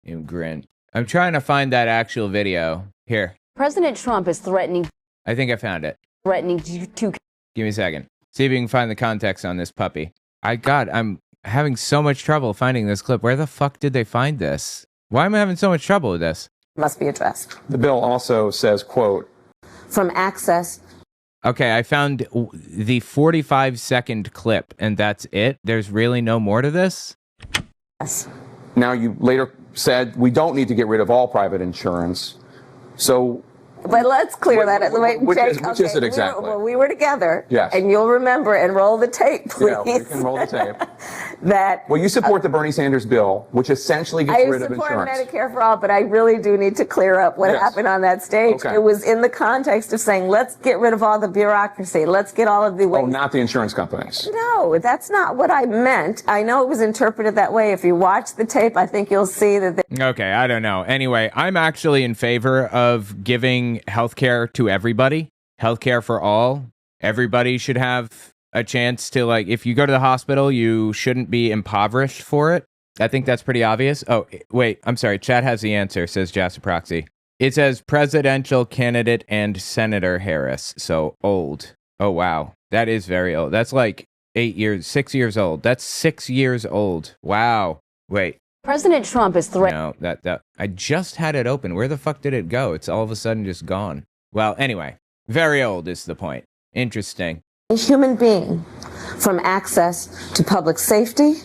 Speaker 1: immigrant. I'm trying to find that actual video. Here.
Speaker 14: President Trump is threatening.
Speaker 1: I think I found it.
Speaker 14: Threatening to.
Speaker 1: Give me a second. See if you can find the context on this puppy. I'm having so much trouble finding this clip. Where the fuck did they find this? Why am I having so much trouble with this?
Speaker 12: Must be addressed.
Speaker 13: The bill also says, quote,
Speaker 12: from access.
Speaker 1: Okay, I found the 45-second clip, and that's it. There's really no more to this?
Speaker 12: Yes.
Speaker 13: Now, you later said we don't need to get rid of all private insurance. So,
Speaker 12: but let's clear that.
Speaker 13: Which is it exactly?
Speaker 12: We were together.
Speaker 13: Yes.
Speaker 12: And you'll remember and roll the tape, please.
Speaker 13: Yeah, we can roll the tape.
Speaker 12: That.
Speaker 13: Well, you support the Bernie Sanders bill, which essentially gets rid of insurance.
Speaker 12: I support Medicare for all, but I really do need to clear up what happened on that stage.
Speaker 13: Okay.
Speaker 12: It was in the context of saying, let's get rid of all the bureaucracy. Let's get all of the ways.
Speaker 13: Oh, not the insurance companies.
Speaker 12: No, that's not what I meant. I know it was interpreted that way. If you watch the tape, I think you'll see that.
Speaker 1: Okay, I don't know. Anyway, I'm actually in favor of giving healthcare to everybody. Healthcare for all. Everybody should have a chance to, like, if you go to the hospital, you shouldn't be impoverished for it. I think that's pretty obvious. Oh, wait, I'm sorry. Chat has the answer, says Jasper Proxy. It says presidential candidate and Senator Harris. So old. Oh, wow. That is very old. That's like 6 years old. That's 6 years old. Wow. Wait.
Speaker 14: President Trump is threatening.
Speaker 1: No, that I just had it open. Where the fuck did it go? It's all of a sudden just gone. Well, anyway, very old is the point. Interesting.
Speaker 12: A human being from access to public safety.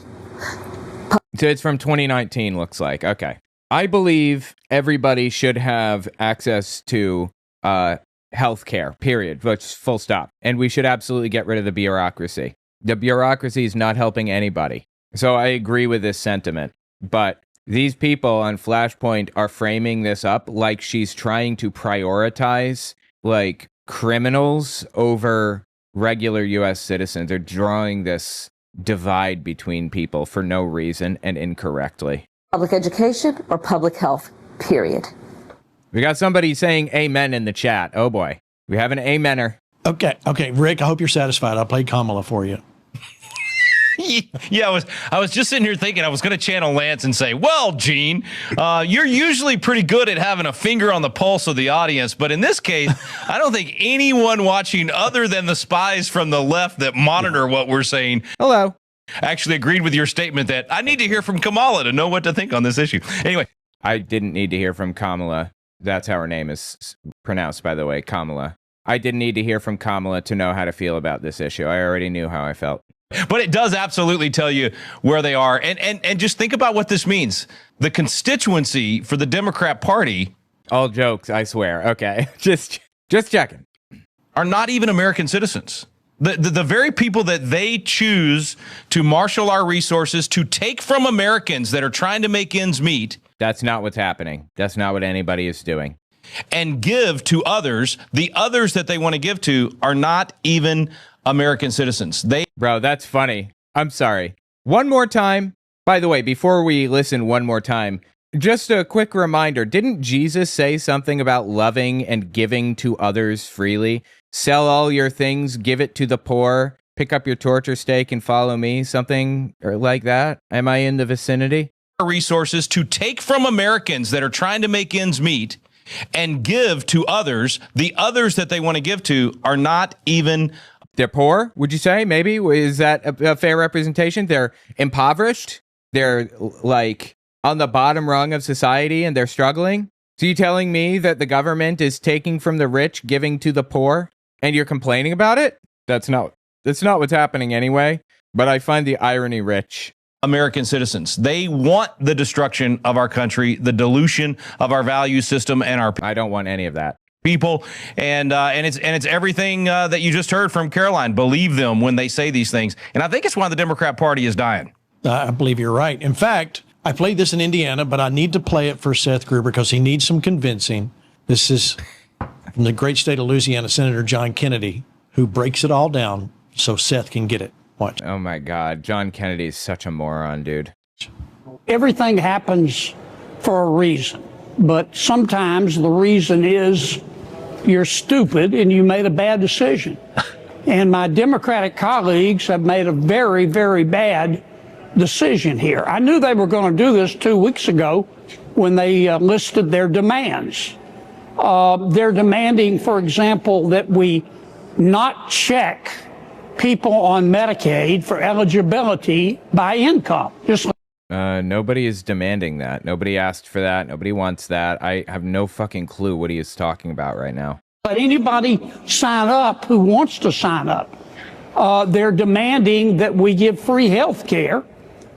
Speaker 1: So it's from 2019, looks like. Okay. I believe everybody should have access to health care, period. Full stop. And we should absolutely get rid of the bureaucracy. The bureaucracy is not helping anybody. So I agree with this sentiment. But these people on Flashpoint are framing this up like she's trying to prioritize, like, criminals over regular U.S. citizens. They're drawing this divide between people for no reason and incorrectly.
Speaker 12: Public education or public health, period.
Speaker 1: We got somebody saying amen in the chat. Oh boy. We have an amener.
Speaker 2: Okay, Rick, I hope you're satisfied. I played Kamala for you.
Speaker 4: Yeah, I was just sitting here thinking I was going to channel Lance and say, well, Gene, you're usually pretty good at having a finger on the pulse of the audience. But in this case, I don't think anyone watching other than the spies from the left that monitor what we're saying.
Speaker 1: Hello.
Speaker 4: Actually agreed with your statement that I need to hear from Kamala to know what to think on this issue. Anyway.
Speaker 1: I didn't need to hear from Kamala. That's how her name is pronounced, by the way, Kamala. I didn't need to hear from Kamala to know how to feel about this issue. I already knew how I felt.
Speaker 4: But it does absolutely tell you where they are. And just think about what this means. The constituency for the Democrat Party.
Speaker 1: All jokes, I swear. Okay. Just checking.
Speaker 4: Are not even American citizens. The very people that they choose to marshal our resources, to take from Americans that are trying to make ends meet.
Speaker 1: That's not what's happening. That's not what anybody is doing.
Speaker 4: And give to others. The others that they want to give to are not even American citizens.
Speaker 1: Bro, that's funny. I'm sorry. One more time. By the way, before we listen one more time, just a quick reminder. Didn't Jesus say something about loving and giving to others freely? Sell all your things, give it to the poor, pick up your torture stake and follow me, something or like that? Am I in the vicinity?
Speaker 4: Resources to take from Americans that are trying to make ends meet and give to others. The others that they want to give to are not even.
Speaker 1: They're poor, would you say? Maybe? Is that a fair representation? They're impoverished? They're like on the bottom rung of society and they're struggling? So you telling me that the government is taking from the rich, giving to the poor, and you're complaining about it? That's not what's happening anyway, but I find the irony rich.
Speaker 4: American citizens. They want the destruction of our country, the dilution of our value system, and our.
Speaker 1: I don't want any of that.
Speaker 4: People, and it's everything that you just heard from Caroline. Believe them when they say these things, and I think it's why the Democrat Party is dying.
Speaker 2: I believe you're right. In fact, I played this in Indiana, but I need to play it for Seth Gruber because he needs some convincing. This is from the great state of Louisiana, Senator John Kennedy, who breaks it all down so Seth can get it. Watch.
Speaker 1: Oh my God, John Kennedy is such a moron, dude.
Speaker 15: Everything happens for a reason, but sometimes the reason is you're stupid and you made a bad decision. And my Democratic colleagues have made a very, very bad decision here. I knew they were going to do this 2 weeks ago when they listed their demands. They're demanding, for example, that we not check people on Medicaid for eligibility by income.
Speaker 1: Nobody is demanding that. Nobody asked for that. Nobody wants that. I have no fucking clue what he is talking about right now.
Speaker 15: Let anybody sign up who wants to sign up. They're demanding that we give free health care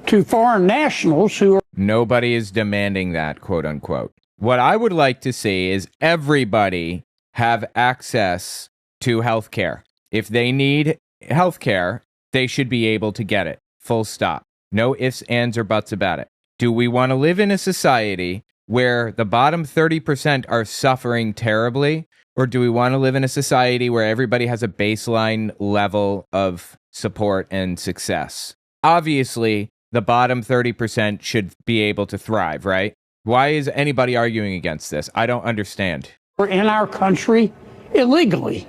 Speaker 15: to foreign nationals who are.
Speaker 1: Nobody is demanding that, quote unquote. What I would like to see is everybody have access to health care. If they need health care, they should be able to get it. Full stop. No ifs, ands, or buts about it. Do we want to live in a society where the bottom 30% are suffering terribly? Or do we want to live in a society where everybody has a baseline level of support and success? Obviously, the bottom 30% should be able to thrive, right? Why is anybody arguing against this? I don't understand.
Speaker 15: In our country illegally.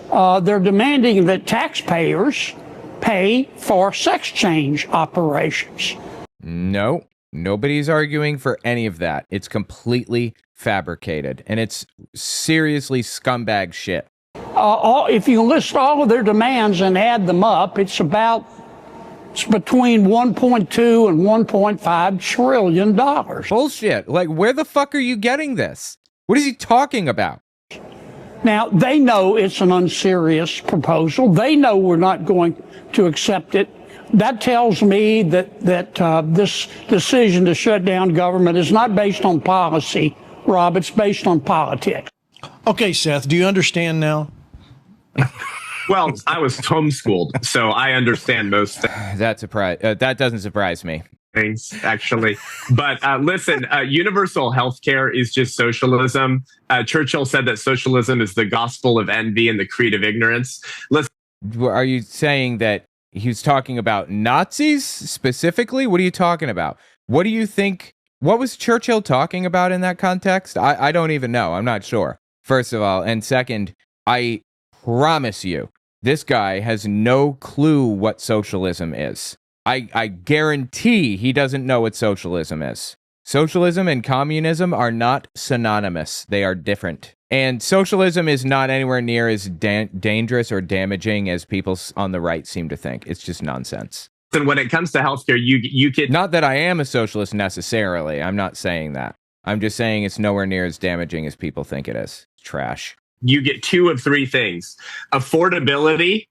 Speaker 15: They're demanding that taxpayers pay for sex change operations.
Speaker 1: No, nobody's arguing for any of that. It's completely fabricated, and it's seriously scumbag shit.
Speaker 15: If you list all of their demands and add them up, it's between 1.2 and 1.5 trillion dollars.
Speaker 1: Bullshit. Like, where the fuck are you getting this? What is he talking about?
Speaker 15: Now, they know it's an unserious proposal. They know we're not going to accept it. That tells me that this decision to shut down government is not based on policy, Rob. It's based on politics.
Speaker 2: Okay, Seth, do you understand now?
Speaker 6: Well, I was homeschooled, so I understand most things.
Speaker 1: That doesn't surprise me.
Speaker 6: Things actually, but listen, universal health care is just socialism. Churchill said that socialism is the gospel of envy and the creed of ignorance. Listen,
Speaker 1: are you saying that he's talking about Nazis specifically? What are you talking about? What do you think? What was Churchill talking about in that context? I don't even know. I'm not sure. First of all, and second, I promise you, this guy has no clue what socialism is. I guarantee he doesn't know what socialism is. Socialism and communism are not synonymous. They are different. And socialism is not anywhere near as dangerous or damaging as people on the right seem to think. It's just nonsense.
Speaker 6: And when it comes to healthcare, you could.
Speaker 1: Not that I am a socialist necessarily. I'm not saying that. I'm just saying it's nowhere near as damaging as people think it is. It's trash.
Speaker 6: You get two of three things: affordability,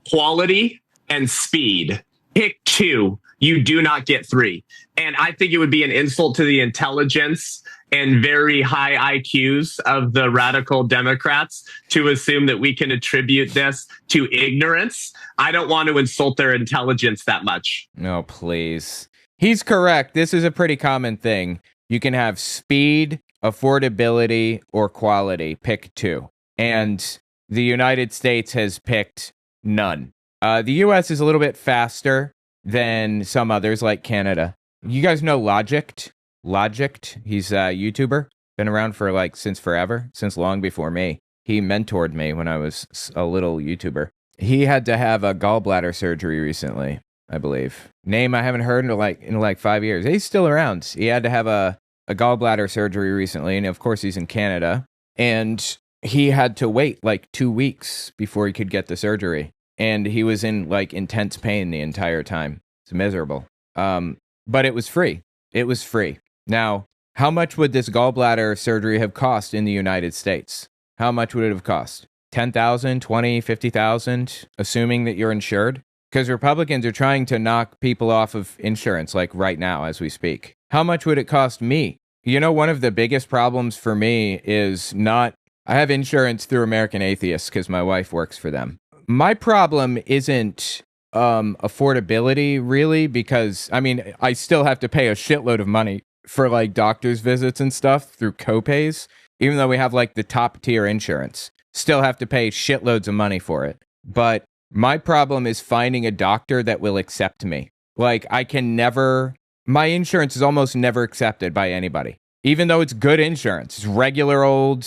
Speaker 6: quality, and speed. Pick two. You do not get three. And I think it would be an insult to the intelligence and very high IQs of the radical Democrats to assume that we can attribute this to ignorance. I don't want to insult their intelligence that much.
Speaker 1: No, please. He's correct. This is a pretty common thing. You can have speed, affordability, or quality. Pick two. And the United States has picked none. The US is a little bit faster than some others, like Canada. You guys know Logicked? Logicked? He's a YouTuber. Been around for since forever, since long before me. He mentored me when I was a little YouTuber. He had to have a gallbladder surgery recently, I believe. Name I haven't heard in 5 years. He's still around. He had to have a gallbladder surgery recently, and of course he's in Canada. And he had to wait 2 weeks before he could get the surgery. And he was in intense pain the entire time. It's miserable. But it was free. It was free. Now, how much would this gallbladder surgery have cost in the United States? How much would it have cost? 10,000, 20, 50,000, assuming that you're insured? Because Republicans are trying to knock people off of insurance right now as we speak. How much would it cost me? You know, one of the biggest problems for me is I have insurance through American Atheists because my wife works for them. My problem isn't affordability, really, because, I still have to pay a shitload of money for, doctor's visits and stuff through copays, even though we have, the top-tier insurance. Still have to pay shitloads of money for it. But my problem is finding a doctor that will accept me. My insurance is almost never accepted by anybody, even though it's good insurance. It's regular old,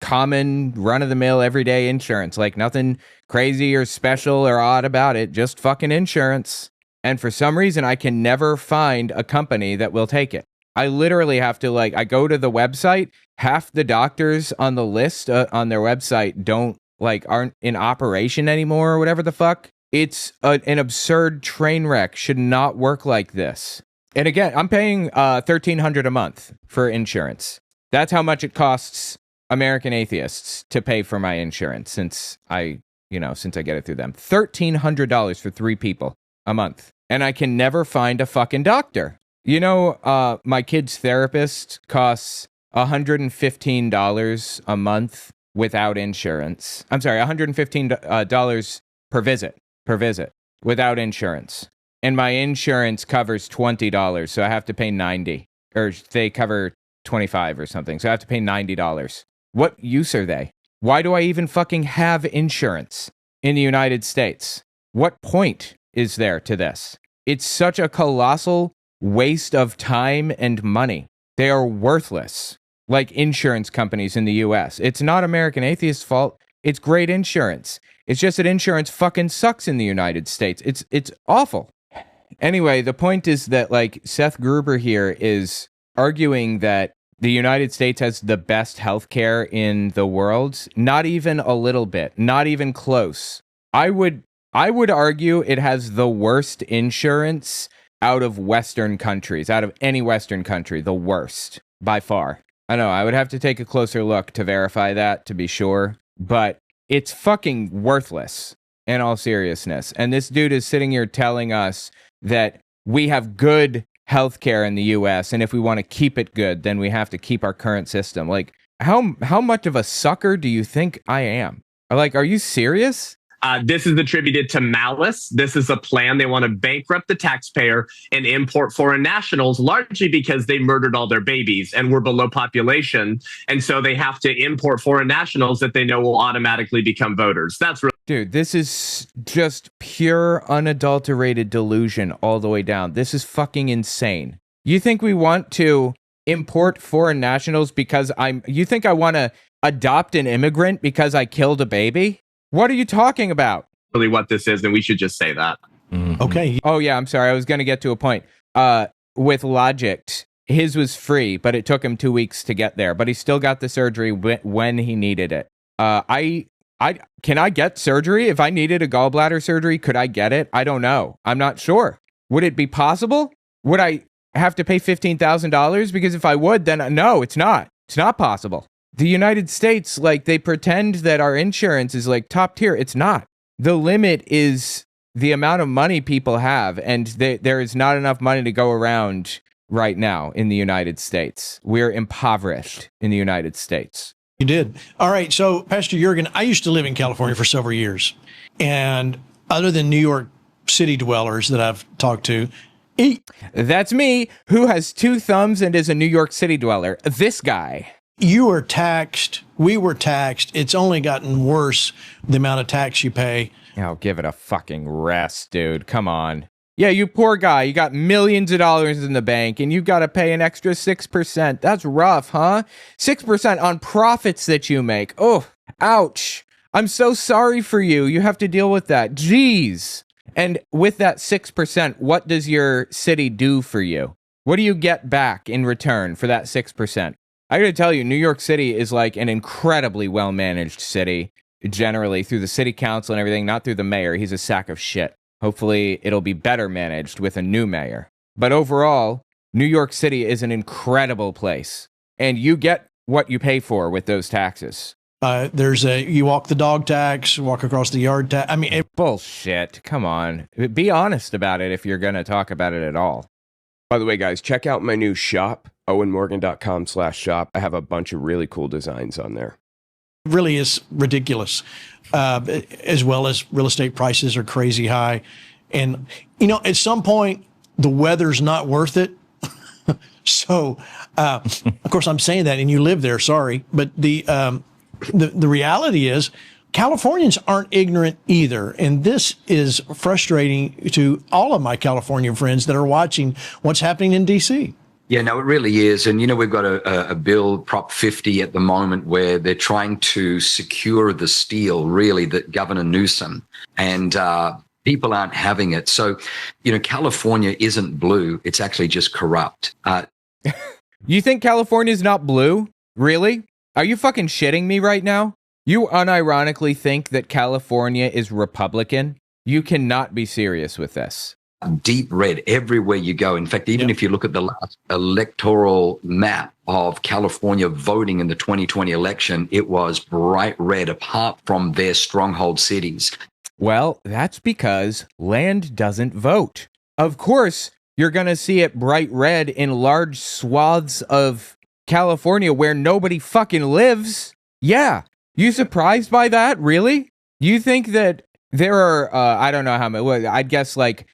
Speaker 1: common, run-of-the-mill, everyday insurance. Nothing crazy or special or odd about it, just fucking insurance. And for some reason, I can never find a company that will take it. I literally have to, I go to the website, half the doctors on the list on their website aren't in operation anymore or whatever the fuck. It's an absurd train wreck. Should not work like this. And again, I'm paying $1,300 a month for insurance. That's how much it costs American Atheists to pay for my insurance since I get it through them. $1,300 for 3 people a month. And I can never find a fucking doctor. My kid's therapist costs $115 a month without insurance. I'm sorry, $115 per visit without insurance. And my insurance covers $20, so I have to pay $90. Or they cover $25 or something, so I have to pay $90. What use are they? Why do I even fucking have insurance in the United States? What point is there to this? It's such a colossal waste of time and money. They are worthless, like insurance companies in the US. It's not American Atheists' fault. It's great insurance. It's just that insurance fucking sucks in the United States. It's awful. Anyway, the point is that Seth Gruber here is arguing that the United States has the best healthcare in the world. Not even a little bit. Not even close. I would argue it has the worst insurance out of Western countries, out of any Western country, the worst, by far. I know, I would have to take a closer look to verify that, to be sure, but it's fucking worthless, in all seriousness. And this dude is sitting here telling us that we have good healthcare in the US, and if we want to keep it good, then we have to keep our current system. How much of a sucker do you think I am? Are you serious?
Speaker 6: This is attributed to malice. This is a plan. They want to bankrupt the taxpayer and import foreign nationals, largely because they murdered all their babies and we're below population. And so they have to import foreign nationals that they know will automatically become voters. That's really.
Speaker 1: Dude, this is just pure unadulterated delusion all the way down. This is fucking insane. You think we want to import foreign nationals because you think I want to adopt an immigrant because I killed a baby? What are you talking about?
Speaker 6: Really what this is, and we should just say that.
Speaker 2: Mm-hmm. Okay.
Speaker 1: Oh, yeah, I'm sorry. I was going to get to a point. With Logicked, his was free, but it took him 2 weeks to get there. But he still got the surgery when he needed it. Can I get surgery? If I needed a gallbladder surgery, could I get it? I don't know. I'm not sure. Would it be possible? Would I have to pay $15,000? Because if I would, then no, it's not. It's not possible. The United States, like, they pretend that our insurance is like top tier. It's not. The limit is the amount of money people have, and there is not enough money to go around right now in the United States. We're impoverished in the United States.
Speaker 2: You did. All right. So, Pastor Jurgen, I used to live in California for several years. And other than New York City dwellers that I've talked to,
Speaker 1: that's me, who has 2 thumbs and is a New York City dweller. This guy.
Speaker 2: You were taxed. We were taxed. It's only gotten worse, the amount of tax you pay.
Speaker 1: Oh, give it a fucking rest, dude. Come on. Yeah, you poor guy. You got millions of dollars in the bank and you've got to pay an extra 6%. That's rough, huh? 6% on profits that you make. Oh, ouch. I'm so sorry for you. You have to deal with that. Jeez. And with that 6%, what does your city do for you? What do you get back in return for that 6%? I gotta tell you, New York City is like an incredibly well-managed city, generally, through the city council and everything, not through the mayor. He's a sack of shit. Hopefully, it'll be better managed with a new mayor. But overall, New York City is an incredible place, and you get what you pay for with those taxes.
Speaker 2: You walk the dog tax, walk across the yard tax. I mean,
Speaker 1: bullshit. Come on. Be honest about it if you're going to talk about it at all.
Speaker 16: By the way, guys, check out my new shop, owenmorgan.com/shop. I have a bunch of really cool designs on there.
Speaker 2: It really is ridiculous, as well as real estate prices are crazy high. And, at some point, the weather's not worth it. So, of course, I'm saying that, and you live there, sorry. But the reality is, Californians aren't ignorant either. And this is frustrating to all of my California friends that are watching what's happening in D.C.
Speaker 5: Yeah, no, it really is. And, we've got a bill, Prop 50 at the moment, where they're trying to secure the steel, really, that Governor Newsom, and people aren't having it. So, California isn't blue. It's actually just corrupt.
Speaker 1: You think California's not blue? Really? Are you fucking shitting me right now? You unironically think that California is Republican? You cannot be serious with this.
Speaker 5: Deep red everywhere you go. In fact, even if you look at the last electoral map of California voting in the 2020 election, it was bright red apart from their stronghold cities.
Speaker 1: Well, that's because land doesn't vote. Of course, you're going to see it bright red in large swaths of California where nobody fucking lives. Yeah. You surprised by that? Really? You think that there are, I don't know how many, I'd guess like,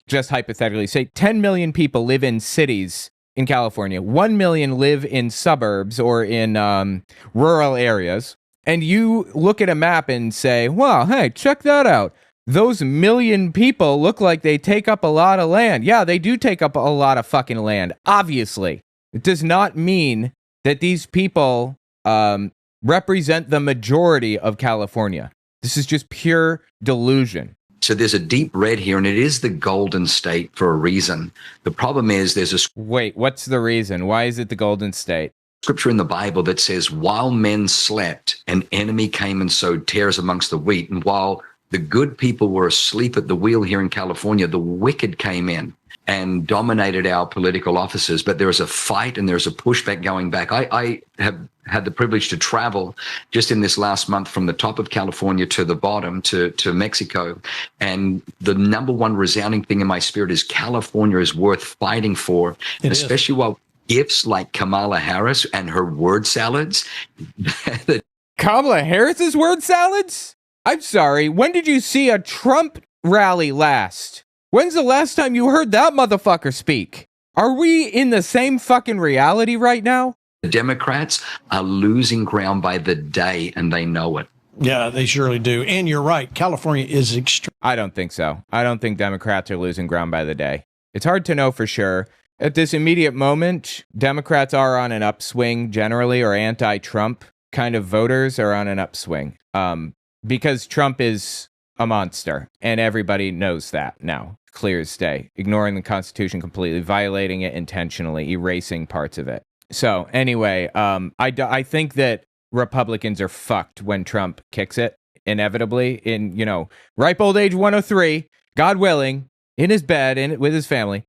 Speaker 1: just hypothetically, say 10 million people live in cities in California. 1 million live in suburbs or in rural areas. And you look at a map and say, wow, hey, check that out. Those million people look like they take up a lot of land. Yeah, they do take up a lot of fucking land, obviously. It does not mean that these people represent the majority of California. This is just pure delusion.
Speaker 5: So there's a deep red here, and it is the Golden State for a reason. The problem is
Speaker 1: Wait, what's the reason? Why is it the Golden State?
Speaker 5: Scripture in the Bible that says, while men slept, an enemy came and sowed tares amongst the wheat. And while the good people were asleep at the wheel here in California, the wicked came in and dominated our political offices. But there is a fight and there's a pushback going back. I have had the privilege to travel just in this last month from the top of California to the bottom to Mexico. And the number one resounding thing in my spirit is California is worth fighting for, especially while gifts like Kamala Harris and her word salads.
Speaker 1: Kamala Harris's word salads? I'm sorry. When did you see a Trump rally last? When's the last time you heard that motherfucker speak? Are we in the same fucking reality right now?
Speaker 5: The Democrats are losing ground by the day, and they know it.
Speaker 2: Yeah, they surely do. And you're right. California is extreme.
Speaker 1: I don't think so. I don't think Democrats are losing ground by the day. It's hard to know for sure. At this immediate moment, Democrats are on an upswing generally, or anti-Trump kind of voters are on an upswing. Because Trump is a monster, and everybody knows that now, clear as day. Ignoring the Constitution completely, violating it intentionally, erasing parts of it. So anyway, I think that Republicans are fucked when Trump kicks it, inevitably, in, ripe old age 103, God willing, in his bed, with his family.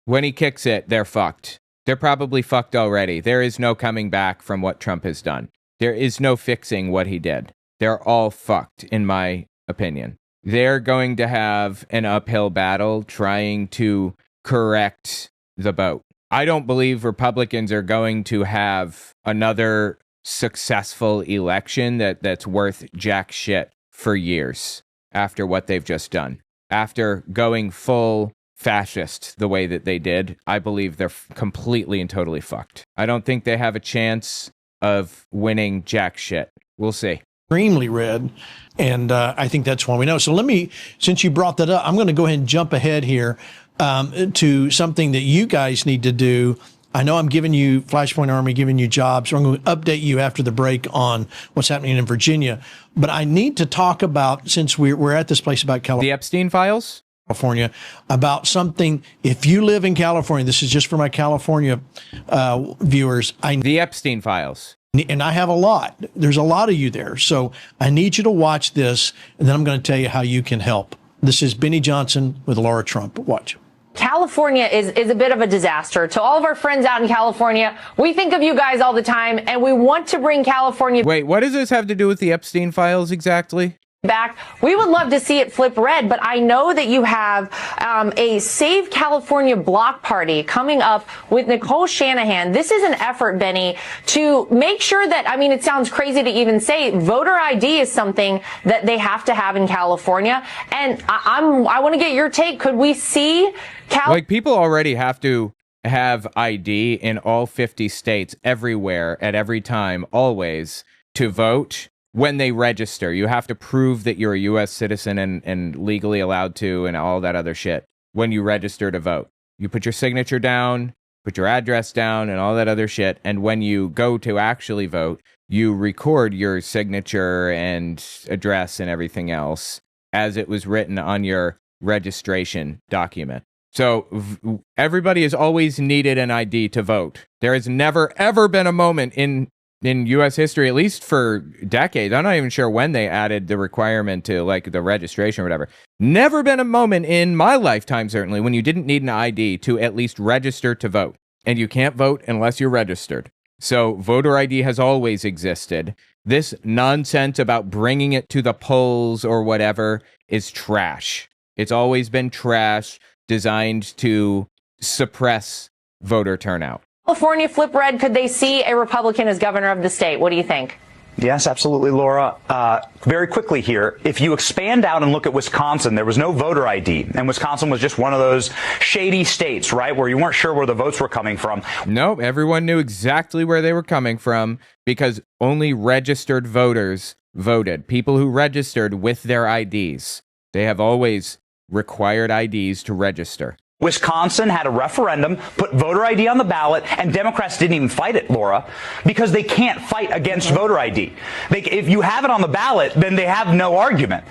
Speaker 1: When he kicks it, they're fucked. They're probably fucked already. There is no coming back from what Trump has done. There is no fixing what he did. They're all fucked, in my opinion. They're going to have an uphill battle trying to correct the boat. I don't believe Republicans are going to have another successful election that's worth jack shit for years after what they've just done. After going full fascist the way that they did, I believe they're completely and totally fucked. I don't think they have a chance of winning jack shit. We'll see.
Speaker 2: Extremely red, and I think that's one we know. So let me, since you brought that up, I'm going to go ahead and jump ahead here to something that you guys need to do. I know I'm giving you, Flashpoint Army, giving you jobs. So I'm going to update you after the break on what's happening in Virginia. But I need to talk about, since we're at this place about California.
Speaker 1: The Epstein files?
Speaker 2: California, about something. If you live in California, this is just for my California viewers.
Speaker 1: The Epstein files.
Speaker 2: And I have a lot. There's a lot of you there. So I need you to watch this, and then I'm going to tell you how you can help. This is Benny Johnson with Laura Trump. Watch.
Speaker 17: California is a bit of a disaster. To all of our friends out in California, we think of you guys all the time, and we want to bring California.
Speaker 1: Wait, what does this have to do with the Epstein files exactly?
Speaker 17: Back. We would love to see it flip red, but I know that you have a Save California block party coming up with Nicole Shanahan. This is an effort, Benny, to make sure that, I mean, it sounds crazy to even say voter ID is something that they have to have in California. And I want to get your take. Could we see
Speaker 1: like people already have to have ID in all 50 states everywhere at every time, always to vote. When they register, you have to prove that you're a U.S. citizen and legally allowed to and all that other shit when you register to vote. You put your signature down, put your address down and all that other shit. And when you go to actually vote, you record your signature and address and everything else as it was written on your registration document. So everybody has always needed an ID to vote. There has never, ever been a moment in U.S. history, at least for decades. I'm not even sure when they added the requirement to like the registration or whatever. Never been a moment in my lifetime, certainly, when you didn't need an ID to at least register to vote. And you can't vote unless you're registered. So voter ID has always existed. This nonsense about bringing it to the polls or whatever is trash. It's always been trash, designed to suppress voter turnout.
Speaker 17: California flip red? Could they see a Republican as governor of the state? What do you think?
Speaker 18: Yes, absolutely, Laura. Very quickly here, if you expand out and look at Wisconsin, there was no voter ID. And Wisconsin was just one of those shady states, right, where you weren't sure where the votes were coming from.
Speaker 1: No, everyone knew exactly where they were coming from because only registered voters voted. People who registered with their IDs. They have always required IDs to register.
Speaker 18: Wisconsin had a referendum, put voter ID on the ballot, and Democrats didn't even fight it, Laura, because they can't fight against voter ID. If you have it on the ballot, then they have no argument.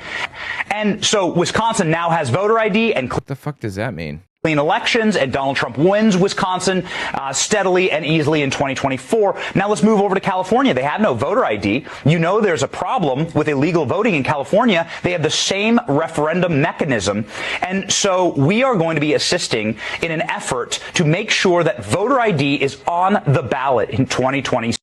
Speaker 18: And so Wisconsin now has voter ID and...
Speaker 1: What the fuck does that mean?
Speaker 18: Clean elections, and Donald Trump wins Wisconsin steadily and easily in 2024. Now let's move over to California. They have no voter ID. You know there's a problem with illegal voting in California. They have the same referendum mechanism. And so we are going to be assisting in an effort to make sure that voter ID is on the ballot in 2020.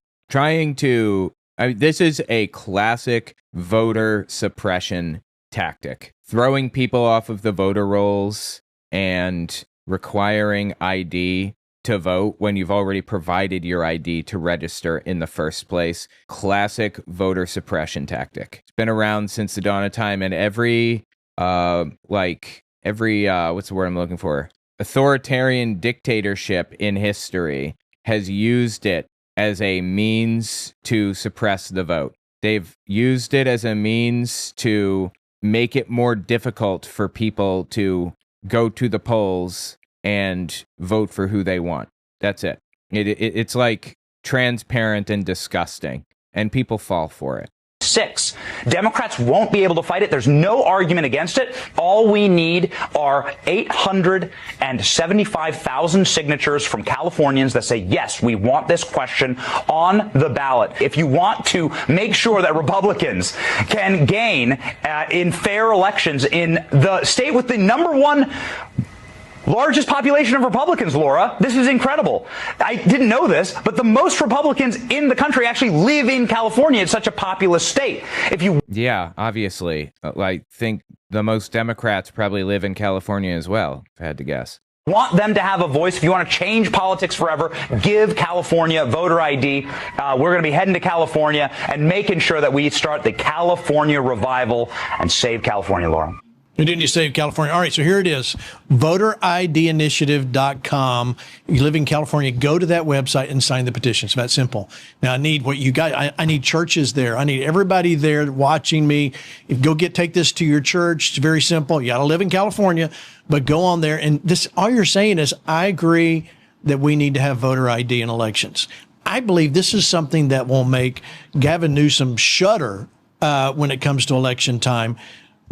Speaker 1: This is a classic voter suppression tactic. Throwing people off of the voter rolls and requiring ID to vote when you've already provided your ID to register in the first place. Classic voter suppression tactic. It's been around since the dawn of time, and every what's the word I'm looking for? Authoritarian dictatorship in history has used it as a means to suppress the vote. They've used it as a means to make it more difficult for people to go to the polls and vote for who they want. That's it. It's like transparent and disgusting, and people fall for it.
Speaker 18: 6. Democrats won't be able to fight it. There's no argument against it. All we need are 875,000 signatures from Californians that say, yes, we want this question on the ballot. If you want to make sure that Republicans can gain in fair elections in the state with the number one Largest population of Republicans, Laura. This is incredible. I didn't know this, but the most Republicans in the country actually live in California. It's such a populous state. If you
Speaker 1: Yeah, obviously. I think the most Democrats probably live in California as well, if I had to guess.
Speaker 18: want them to have a voice, if you want to change politics forever, give California voter ID. We're going to be heading to California and making sure that we start the California revival and save California, Laura.
Speaker 2: Didn't you save California? All right, so here it is, voteridinitiative.com. You live in California, go to that website and sign the petition. It's that simple. Now, I need what you got. I need churches there. I need everybody there watching me. Take this to your church. It's very simple. You got to live in California, but go on there. And this, all you're saying is, I agree that we need to have voter ID in elections. I believe this is something that will make Gavin Newsom shudder when it comes to election time.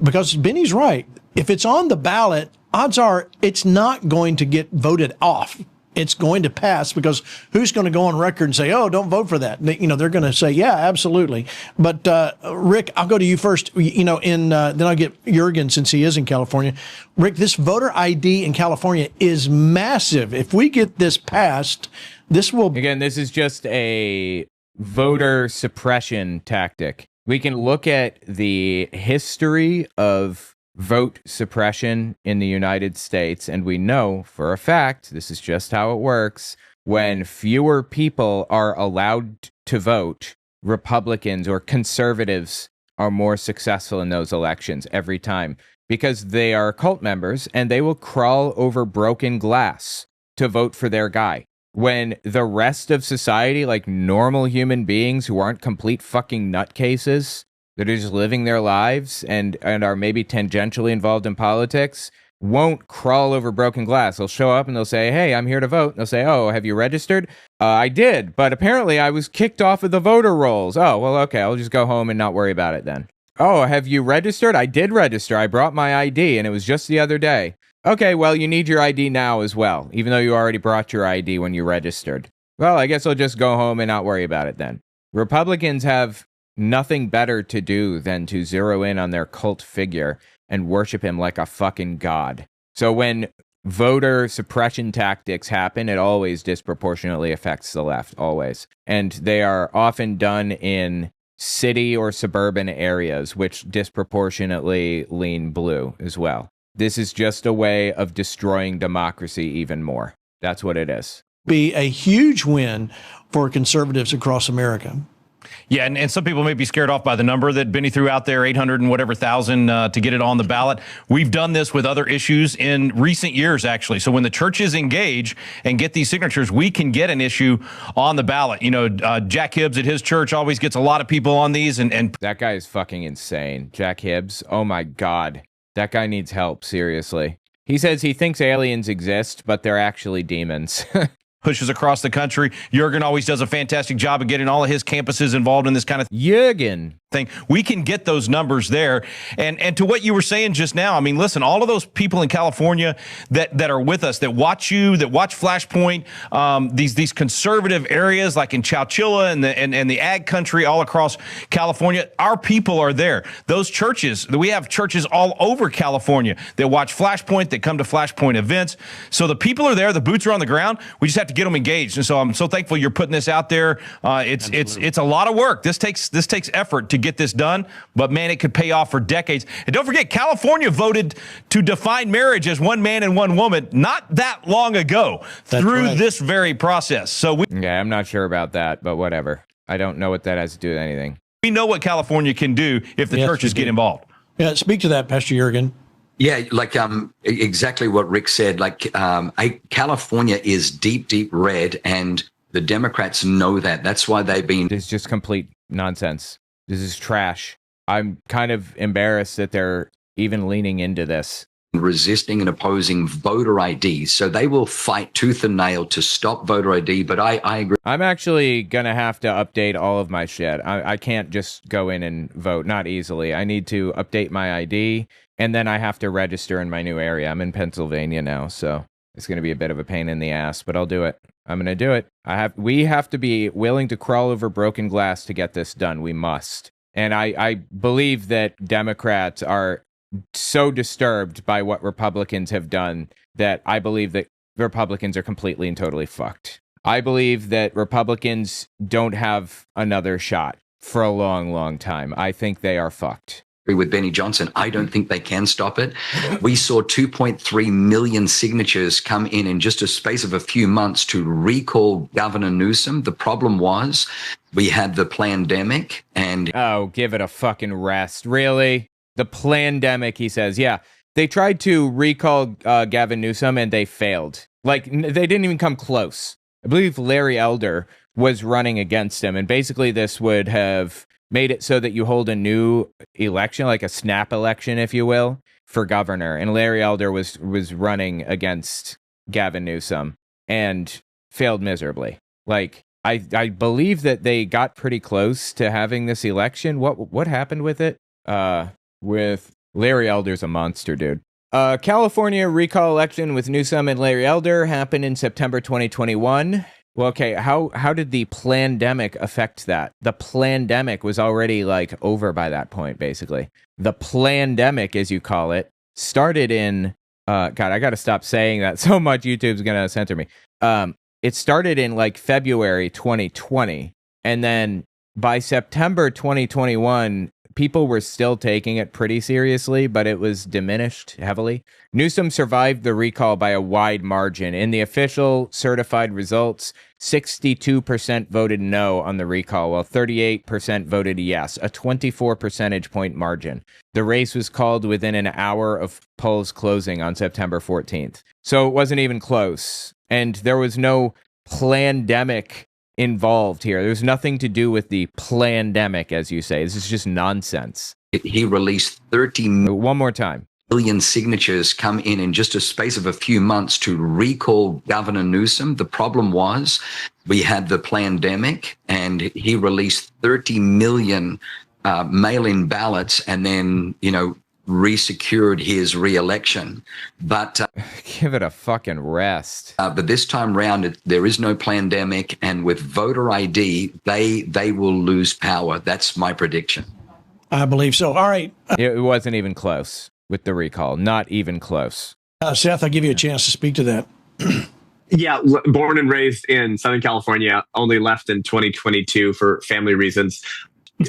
Speaker 2: Because Benny's right. If it's on the ballot, odds are it's not going to get voted off. It's going to pass, because who's going to go on record and say, oh, don't vote for that? They're going to say, yeah, absolutely. But Rick, I'll go to you first, then I'll get Jurgen, since he is in California. Rick, this voter ID in California is massive. If we get this passed, this will...
Speaker 1: Again, this is just a voter suppression tactic. We can look at the history of vote suppression in the United States, and we know for a fact, this is just how it works, when fewer people are allowed to vote, Republicans or conservatives are more successful in those elections every time, because they are cult members and they will crawl over broken glass to vote for their guy. When the rest of society, like normal human beings who aren't complete fucking nutcases, that are just living their lives and are maybe tangentially involved in politics, won't crawl over broken glass. They'll show up and they'll say, hey, I'm here to vote. And they'll say, oh, have you registered? I did, but apparently I was kicked off of the voter rolls. Oh, well, okay, I'll just go home and not worry about it then. Oh, have you registered? I did register. I brought my ID, and it was just the other day. Okay, well, you need your ID now as well, even though you already brought your ID when you registered. Well, I guess I'll just go home and not worry about it then. Republicans have nothing better to do than to zero in on their cult figure and worship him like a fucking god. So when voter suppression tactics happen, it always disproportionately affects the left, always. And they are often done in city or suburban areas, which disproportionately lean blue as well. This is just a way of destroying democracy even more. That's what it is.
Speaker 2: Be a huge win for conservatives across America.
Speaker 4: Yeah, and some people may be scared off by the number that Benny threw out there, 800 and whatever thousand to get it on the ballot. We've done this with other issues in recent years, actually. So when the churches engage and get these signatures, we can get an issue on the ballot. Jack Hibbs at his church always gets a lot of people on these. And
Speaker 1: that guy is fucking insane. Jack Hibbs, oh my God. That guy needs help, seriously. He says he thinks aliens exist, but they're actually demons.
Speaker 4: Pushes across the country. Jurgen always does a fantastic job of getting all of his campuses involved in this kind of
Speaker 1: Jurgen
Speaker 4: thing. We can get those numbers there. And to what you were saying just now, I mean, listen, all of those people in California that are with us, that watch you, that watch Flashpoint, these conservative areas like in Chowchilla and the ag country all across California, our people are there. Those churches, we have churches all over California that watch Flashpoint, that come to Flashpoint events. So the people are there, the boots are on the ground. We just have to get them engaged. And so I'm so thankful you're putting this out there. It's a lot of work. This takes effort to get this done, but man, it could pay off for decades. And don't forget, California voted to define marriage as one man and one woman not that long ago. That's through right. This very process. So
Speaker 1: I'm not sure about that, but whatever. I don't know what that has to do with anything.
Speaker 4: We know what California can do if the churches get involved.
Speaker 2: Yeah, speak to that, Pastor Jurgen.
Speaker 5: Yeah, exactly what Rick said. California is deep, deep red, and the Democrats know that. That's why they've been...
Speaker 1: It's just complete nonsense. This is trash. I'm kind of embarrassed that they're even leaning into this.
Speaker 5: Resisting and opposing voter ID. So they will fight tooth and nail to stop voter ID, but I agree.
Speaker 1: I'm actually going to have to update all of my shit. I can't just go in and vote, not easily. I need to update my ID, and then I have to register in my new area. I'm in Pennsylvania now, so it's going to be a bit of a pain in the ass, but I'll do it. I'm going to do it. We have to be willing to crawl over broken glass to get this done. We must. And I believe that Democrats are so disturbed by what Republicans have done that I believe that Republicans are completely and totally fucked. I believe that Republicans don't have another shot for a long, long time. I think they are fucked.
Speaker 5: With Benny Johnson, I don't think they can stop it. We saw 2.3 million signatures come in just a space of a few months to recall Governor Newsom. The problem was we had the plandemic and...
Speaker 1: Oh, give it a fucking rest. Really? The plandemic, he says. Yeah, they tried to recall Gavin Newsom and they failed. Like, they didn't even come close. I believe Larry Elder was running against him, and basically this would have made it so that you hold a new election, like a snap election, if you will, for governor. And Larry Elder was running against Gavin Newsom and failed miserably. Like, I believe that they got pretty close to having this election. What happened with it? With Larry Elder's a monster, dude. California recall election with Newsom and Larry Elder happened in September 2021. Well, okay, how did the plandemic affect that? The plandemic was already, like, over by that point, basically. The plandemic, as you call it, started in... God, I gotta stop saying that so much. YouTube's gonna censor me. It started in, like, February 2020, and then by September 2021... people were still taking it pretty seriously, but it was diminished heavily. Newsom survived the recall by a wide margin. In the official certified results, 62% voted no on the recall, while 38% voted yes, a 24 percentage point margin. The race was called within an hour of polls closing on September 14th. So it wasn't even close. And there was no plandemic involved here. There's nothing to do with the plandemic, as you say. This is just nonsense.
Speaker 5: He released
Speaker 1: 1 more time.
Speaker 5: Million signatures come in just a space of a few months to recall Governor Newsom. The problem was we had the plandemic and he released 30 million mail-in ballots and then, resecured his re-election. But
Speaker 1: give it a fucking rest.
Speaker 5: But this time round, there is no plandemic, and with voter ID, they will lose power. That's my prediction.
Speaker 2: I believe so. All right.
Speaker 1: It wasn't even close with the recall. Not even close.
Speaker 2: Seth, I'll give you a chance to speak to that.
Speaker 6: Yeah, born and raised in Southern California, only left in 2022 for family reasons.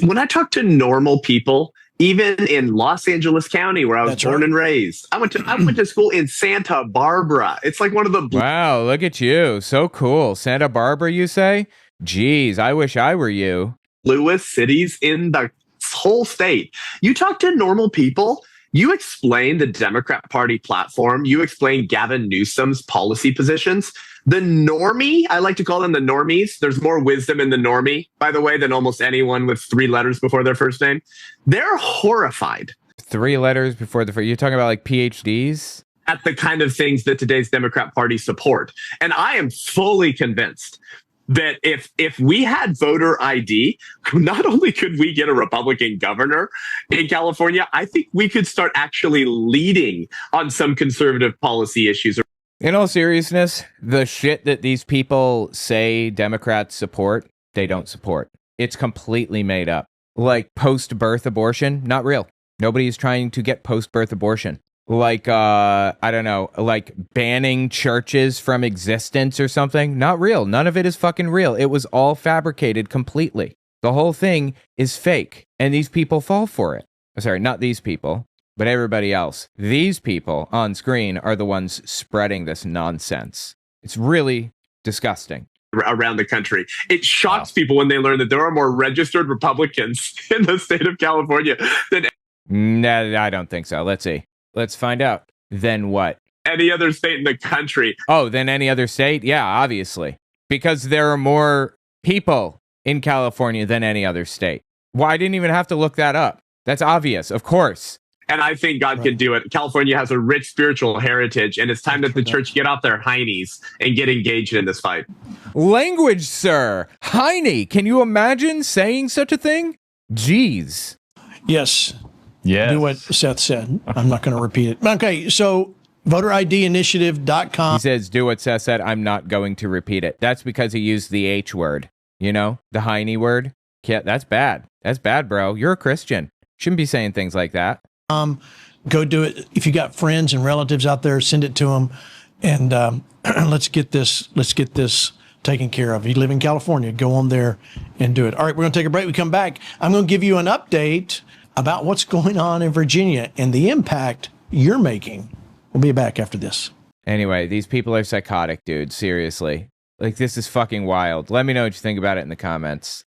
Speaker 6: When I talk to normal people, even in Los Angeles County, where I was born and raised, I went to school in Santa Barbara. It's like one of the
Speaker 1: wow, look at you, so cool. Santa Barbara, you say? Geez, I wish I were you.
Speaker 6: bluest cities in the whole state. You talk to normal people. You explain the Democrat Party platform. You explain Gavin Newsom's policy positions. The normie, I like to call them the normies. There's more wisdom in the normie, by the way, than almost anyone with 3 letters before their first name. They're horrified.
Speaker 1: 3 letters before the first. You're talking about like PhDs?
Speaker 6: At the kind of things that today's Democrat Party support. And I am fully convinced that if we had voter ID, not only could we get a Republican governor in California, I think we could start actually leading on some conservative policy issues.
Speaker 1: In all seriousness, the shit that these people say Democrats support, they don't support. It's completely made up. Like post-birth abortion, not real. Nobody's trying to get post-birth abortion. Like, I don't know, like banning churches from existence or something. Not real. None of it is fucking real. It was all fabricated completely. The whole thing is fake. And these people fall for it. Sorry, not these people, but everybody else. These people on screen are the ones spreading this nonsense. It's really disgusting.
Speaker 6: Around the country. It shocks people when they learn that there are more registered Republicans in the state of California than...
Speaker 1: Nah, I don't think so. Let's see. Let's find out. Then what?
Speaker 6: Any other state in the country.
Speaker 1: Oh, then any other state? Yeah, obviously. Because there are more people in California than any other state. Well, I didn't even have to look that up. That's obvious, of course.
Speaker 6: And I think God can do it. California has a rich spiritual heritage, and it's time that the church get off their heinies and get engaged in this fight.
Speaker 1: Language, sir. Heine. Can you imagine saying such a thing? Jeez.
Speaker 2: Yes.
Speaker 8: Yeah.
Speaker 2: Do what Seth said. I'm not going to repeat it. Okay, so voteridinitiative.com.
Speaker 1: He says, do what Seth said. I'm not going to repeat it. That's because he used the H word. You know, the Heine word. Yeah, that's bad. That's bad, bro. You're a Christian. Shouldn't be saying things like that.
Speaker 2: Go do it. If you got friends and relatives out there, send it to them. And let's get this taken care of. If you live in California, go on there and do it. All right, we're going to take a break. We come back. I'm going to give you an update about what's going on in Virginia and the impact you're making. We'll be back after this.
Speaker 1: Anyway, these people are psychotic, dude. Seriously. Like, this is fucking wild. Let me know what you think about it in the comments.